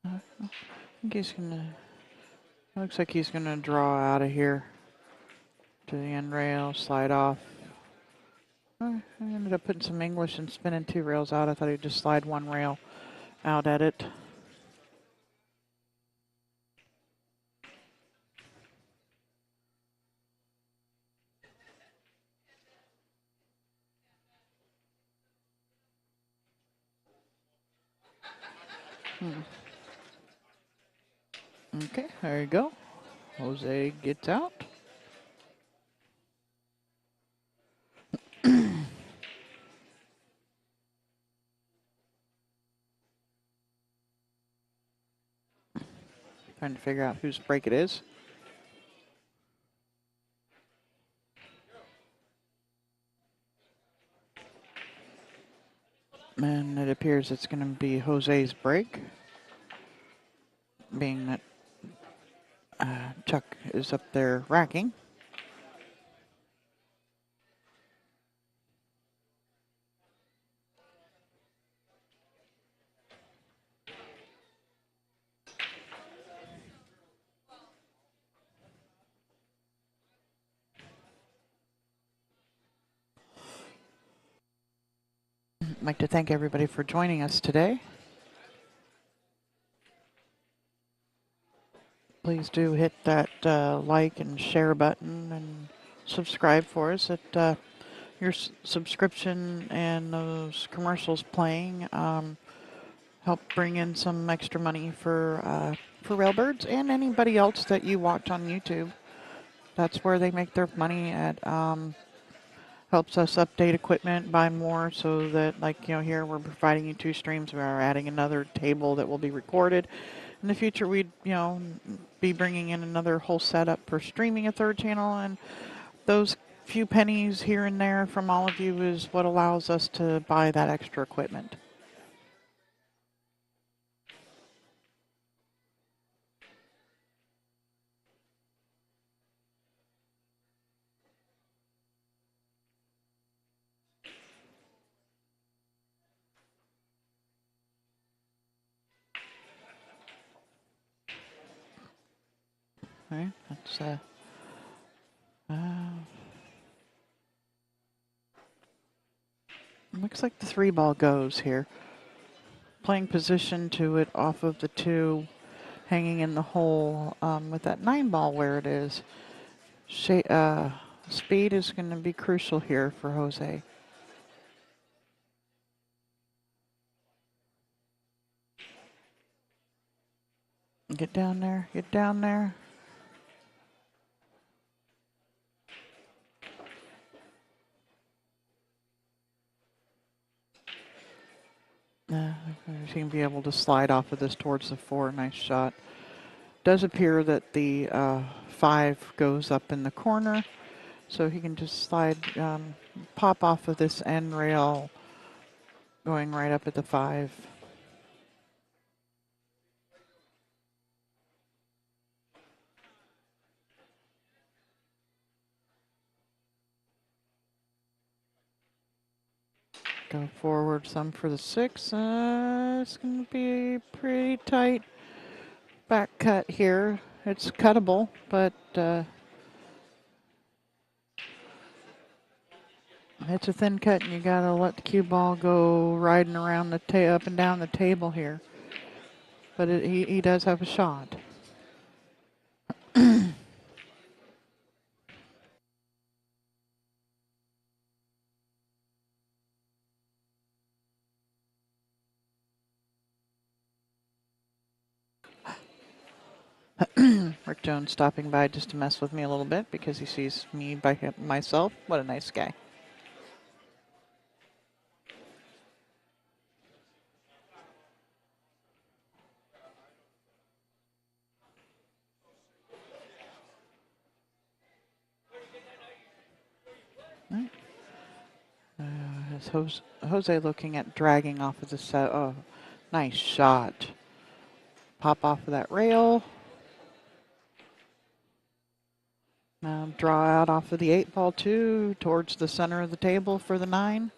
I think he's gonna, looks like he's gonna draw out of here to the end rail, slide off. I ended up putting some English and spinning 2 rails out. I thought he'd just slide 1 rail out at it. Okay, there you go. Jose gets out. Trying to figure out whose break it is. And it appears it's going to be Jose's break, being that Chuck is up there racking. I'd like to thank everybody for joining us today. Please do hit that like and share button and subscribe for us. Your subscription and those commercials playing help bring in some extra money for Railbirds and anybody else that you watch on YouTube. That's where they make their money at. Helps us update equipment, buy more, so that, like, here we're providing you 2 streams. We are adding another table that will be recorded. In the future, we'd, be bringing in another whole setup for streaming a 3rd channel, and those few pennies here and there from all of you is what allows us to buy that extra equipment. Okay, that's looks like the 3 ball goes here. Playing position to it off of the 2, hanging in the hole with that 9 ball where it is. Speed is going to be crucial here for Jose. Get down there, get down there. He's going to be able to slide off of this towards the 4. Nice shot. Does appear that the 5 goes up in the corner, so he can just slide, pop off of this end rail, going right up at the 5. Go forward some for the 6. It's going to be pretty tight back cut here. It's cuttable, but it's a thin cut, and you gotta let the cue ball go riding around the up and down the table here. But he does have a shot. Rick Jones stopping by just to mess with me a little bit because he sees me by myself. What a nice guy. Right. Jose looking at dragging off of the set. Oh, nice shot. Pop off of that rail. Draw out off of the 8 ball too, towards the center of the table for the 9.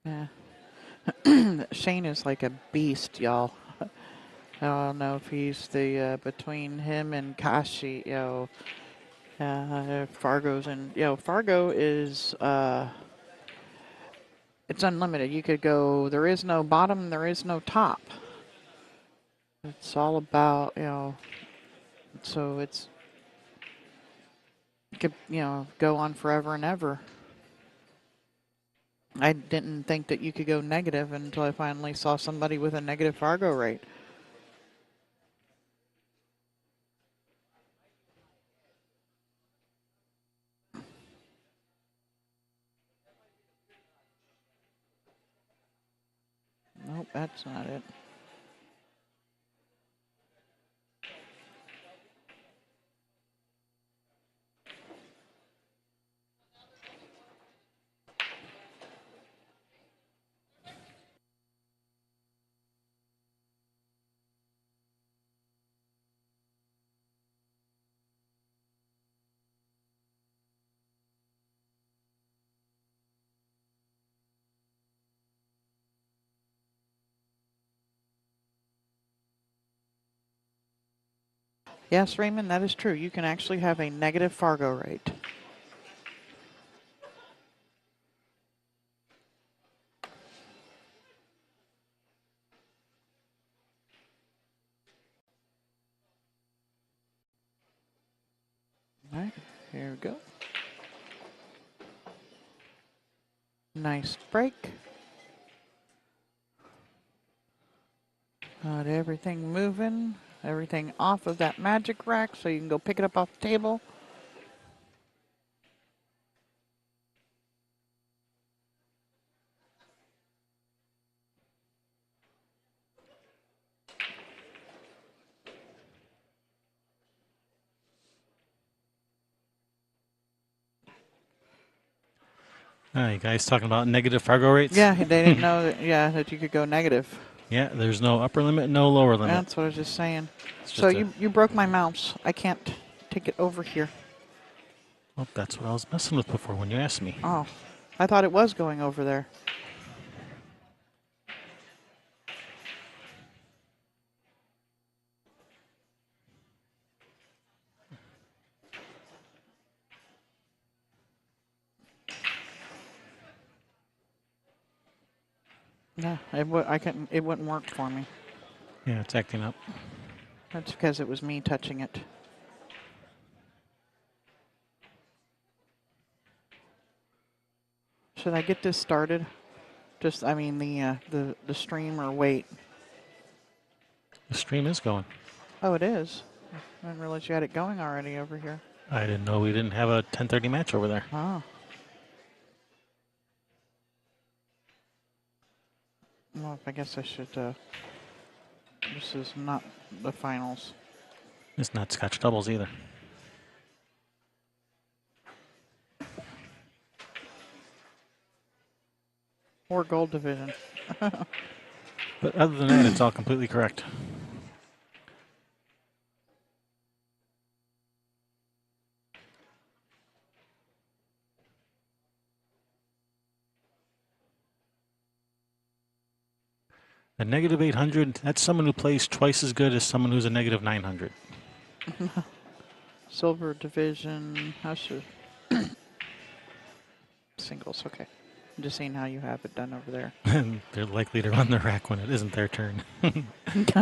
Yeah. Shane is like a beast, y'all. I don't know if he's the between him and Kashi, Fargo's and Fargo is it's unlimited. You could go. There is no bottom. There is no top. It's all about So it's you could go on forever and ever. I didn't think that you could go negative until I finally saw somebody with a negative Fargo rate. Nope, that's not it. Yes, Raymond, that is true. You can actually have a negative Fargo rate. All right, here we go. Nice break. Got everything moving, everything off of that magic rack so you can go pick it up off the table. You guys talking about negative Fargo rates? Yeah, they didn't know that you could go negative. Yeah, there's no upper limit, no lower limit. That's what I was just saying. It's So just you broke my mouse. I can't take it over here. well, that's what I was messing with before when you asked me. Oh, I thought it was going over there. No, I couldn't. It wouldn't work for me. Yeah, it's acting up. That's because it was me touching it. Should I get this started? Just, I mean, the stream or wait? The stream is going. Oh, it is. I didn't realize you had it going already over here. I didn't know we didn't have a 10:30 match over there. Oh. Well, I guess I should. This is not the finals. It's not Scotch doubles either. Or gold division. But other than that, it's all completely correct. A negative 800, that's someone who plays twice as good as someone who's a negative 900. Silver division. How should singles? Okay. I'm just seeing how you have it done over there. And they're likely to run the rack when it isn't their turn.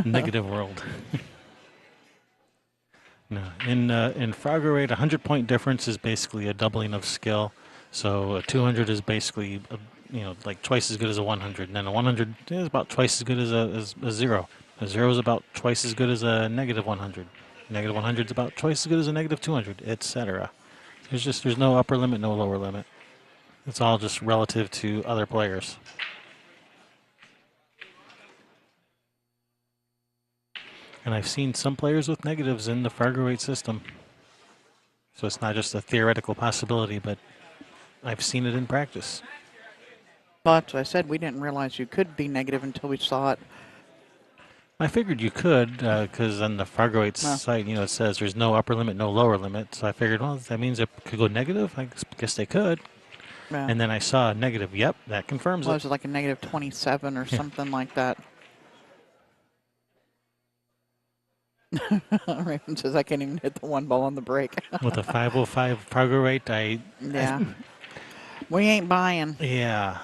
Negative world. No, in Frogger rate, 100-point difference is basically a doubling of skill. So a 200 is basically like twice as good as a 100, and then a 100 is about twice as good as a 0. A 0 is about twice as good as a negative 100. Negative 100 is about twice as good as a negative 200, etc. There's no upper limit, no lower limit. It's all just relative to other players. And I've seen some players with negatives in the Fargo 8 system. So it's not just a theoretical possibility, but I've seen it in practice. Well, that's what I said. We didn't realize you could be negative until we saw it. I figured you could, because on the Fargo 8 Well. site, it says there's no upper limit, no lower limit. So I figured, well, that means it could go negative. I guess they could. Yeah. And then I saw a negative. Yep, that confirms Well, it. it was like a negative 27 or Yeah. something like that. Raven says I can't even hit the one ball on the break. With a 505 Fargo rate, Yeah. We ain't buying. yeah.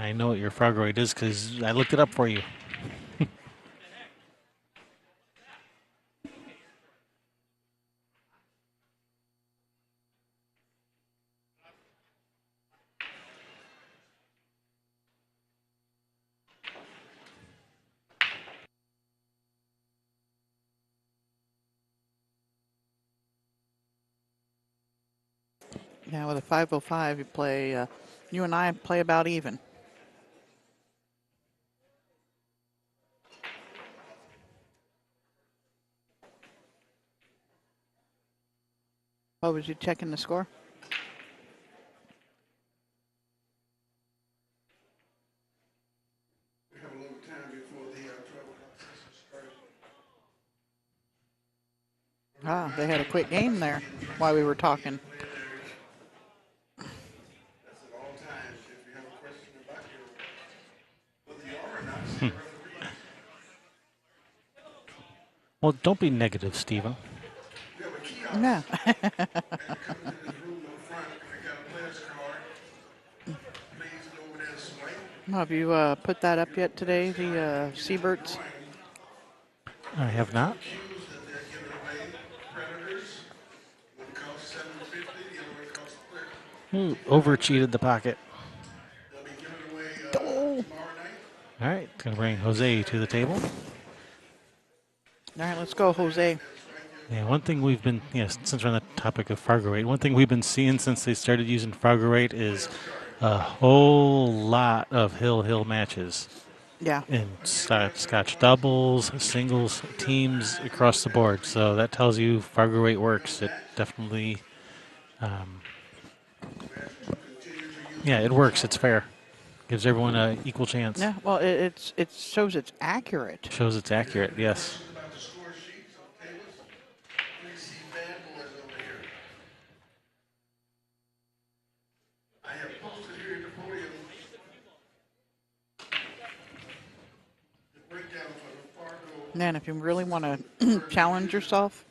I know what your Fargo rate is because I looked it up for you. Yeah, with a 505, you and I play about even. Oh, was you checking the score? We have a little time before the 12 o'clock session starts. Ah, they had a quick game there while we were talking. That's at all times. If you have a question about whether you are or not, say it rather quickly. Well, don't be negative, Steven. We have a kiosk. Yeah. And you come into this room up front. I got a player's card. Please go over there and swipe. Have you put that up yet today, the Seabirds? I have not. Cues that they're giving away. Predators. One costs $7.50. The other one costs $30. Over cheated the pocket. They'll be giving away Oh. tomorrow night. All right, gonna bring Jose to the table. All right, let's go, Jose. Yeah, one thing we've been, since we're on the topic of Fargo rate, one thing we've been seeing since they started using Fargo rate is a whole lot of hill matches Yeah. in Scotch doubles, singles, teams across the board. So that tells you Fargo rate works. It definitely, it works. It's fair. Gives everyone an equal chance. Yeah, well, it shows it's accurate. Shows it's accurate. Yes. About the score sheets of tables. Let me see bad boys over here. I have posted here at the podium the breakdown for the Fargo Man, if you really want to challenge yourself,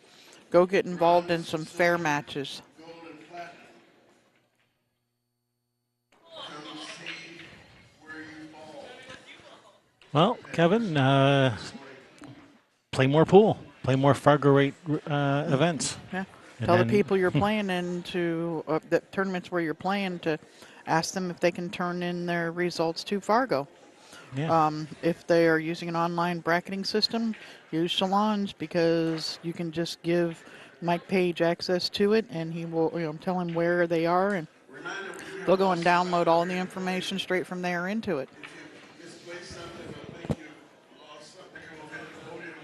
go get involved in some fair matches. gold and platinum. Come see where you fall. Well, Kevin, play more pool. Play more Fargo rate events. Yeah. And Tell the then- people you're playing in the tournaments where you're playing to ask them if they can turn in their results to Fargo. Yeah. If they are using an online bracketing system, use Salons because you can just give Mike Page access to it and he will tell him where they are and they'll go and download all the information straight from there into it. Misplaced something or think you lost something, come over here to the podium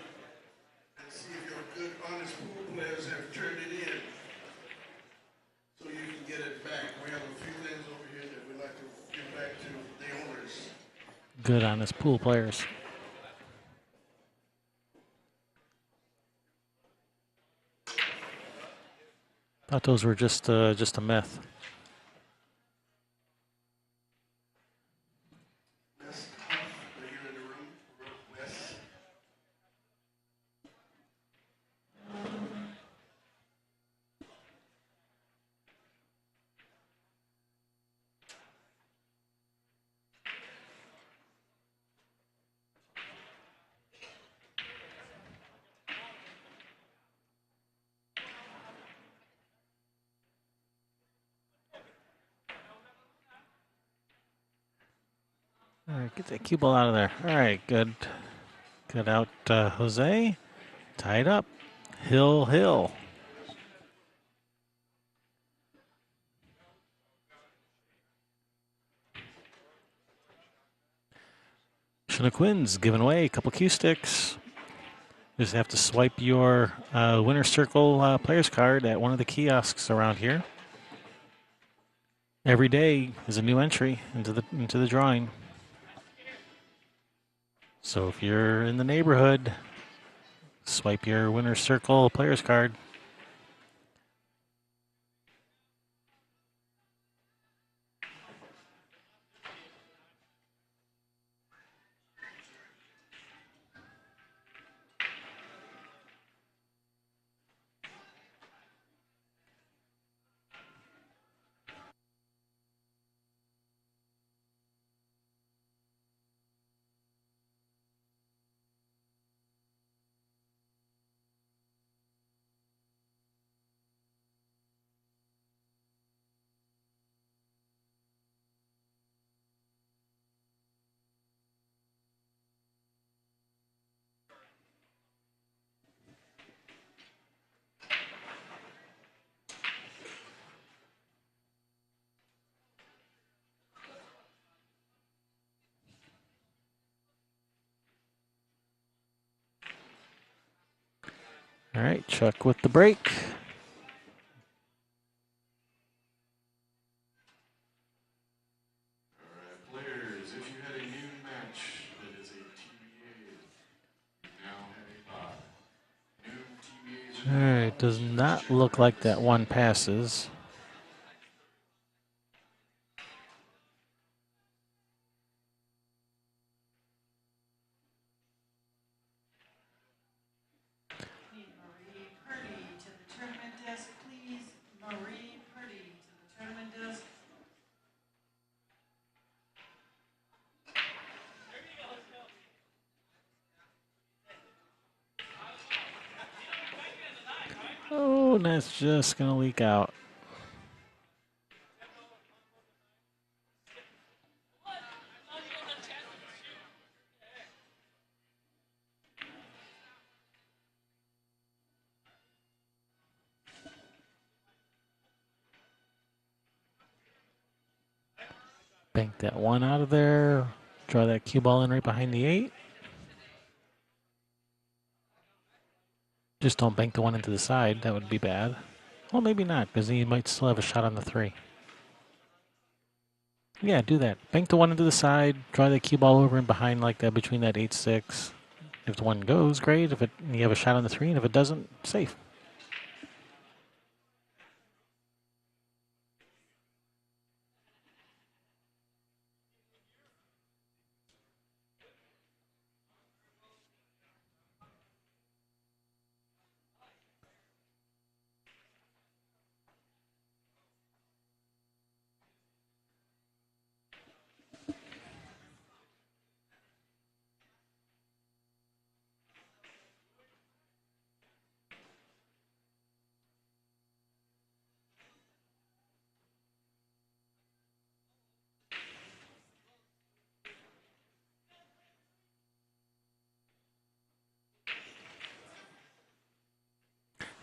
and see if your good, honest pool players have turned it in so you can get it back. We have a few things over here that we'd like to give back to the owners. Good, honest pool players. Thought those were just a myth. Wes Huff, are you in the room? Wes? All right, get that cue ball out of there. All right, good. Good out, Jose. Tied up. Hill. Chinook wins, giving away a couple cue sticks. Just have to swipe your winner circle player's card at one of the kiosks around here. Every day is a new entry into the drawing. So if you're in the neighborhood, swipe your winner circle player's card. All right, Chuck with the break. Players, if you had a noon match that is a TBA, you now have a bye. Noon TBAs are All now right, does published not check look like cards. that one passes. Need Marie Purdy to the tournament desk, please. Marie Purdy to the tournament desk. Oh, and that's just going to leak out. Bank that one out of there. Draw that cue ball in right behind the 8. Just don't bank the one into the side. That would be bad. Well, maybe not, because he might still have a shot on the 3. Yeah, do that. Bank the one into the side. Draw that cue ball over and behind like that between that 8-6. If the one goes, great. If you have a shot on the 3, and if it doesn't, safe.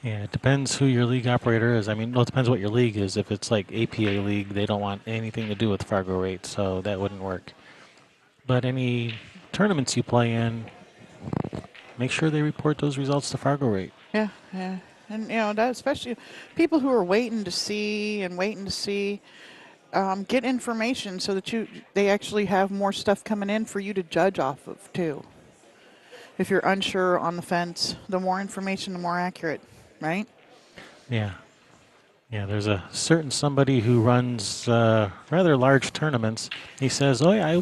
Yeah, it depends who your league operator is. I mean, well, it depends what your league is. If it's like APA league, they don't want anything to do with Fargo rate, so that wouldn't work. But any tournaments you play in, make sure they report those results to Fargo rate. Yeah, yeah. And, that especially people who are waiting to see and waiting to see, get information so that they actually have more stuff coming in for you to judge off of, too. If you're unsure on the fence, the more information, the more accurate, right? Yeah. Yeah, there's a certain somebody who runs rather large tournaments. He says, "Oh yeah,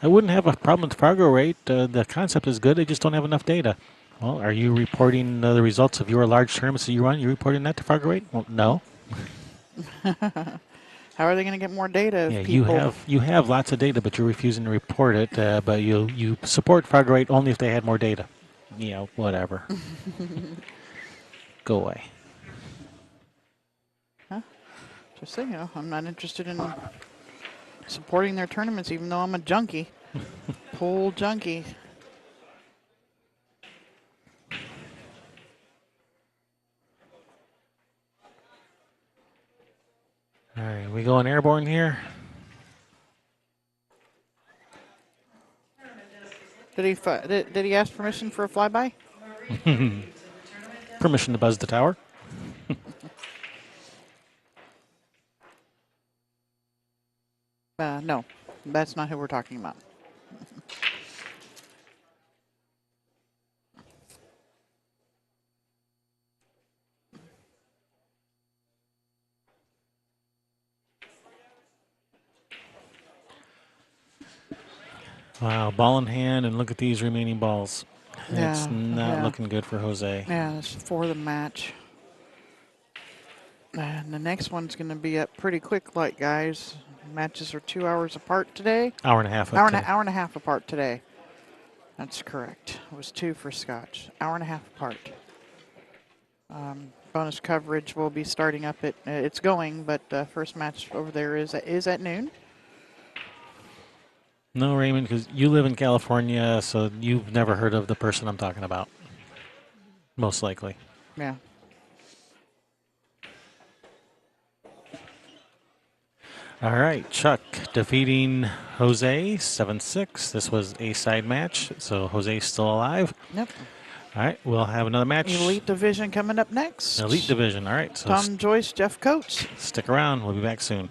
I wouldn't have a problem with Fargo rate. The concept is good. I just don't have enough data." Well, are you reporting the results of your large tournaments that you run? You reporting that to Fargo rate? Well, no. How are they going to get more data Yeah, if people? you have lots of data, but you're refusing to report it. But you support Fargo rate only if they had more data. Whatever. Go away. Huh? Just so you know, I'm not interested in supporting their tournaments, even though I'm a junkie. Pool junkie. All right, we going airborne here. Tournament desk, Did he ask permission for a flyby? Marie to the tournament yesterday. Permission to buzz the tower. No, that's not who we're talking about. Wow, ball in hand, and look at these remaining balls. It's Yeah, not yeah. looking good for Jose. Yeah, that's for the match. And the next one's going to be up pretty quick, like guys. Matches are 2 hours apart today. Hour and a half. Hour Today. and a half apart today. That's correct. It was 2 for Scotch. Hour and a half apart. Bonus coverage will be starting up at. It's going, but first match over there is at noon. No, Raymond, because you live in California, so you've never heard of the person I'm talking about. Most likely. Yeah. All right, Chuck defeating Jose 7-6. This was a side match, so Jose's still alive. Yep. All right, we'll have another match. Elite Division coming up next. Elite Division. All right, so Tom Joyce, Jeff Coates. stick around. We'll be back soon.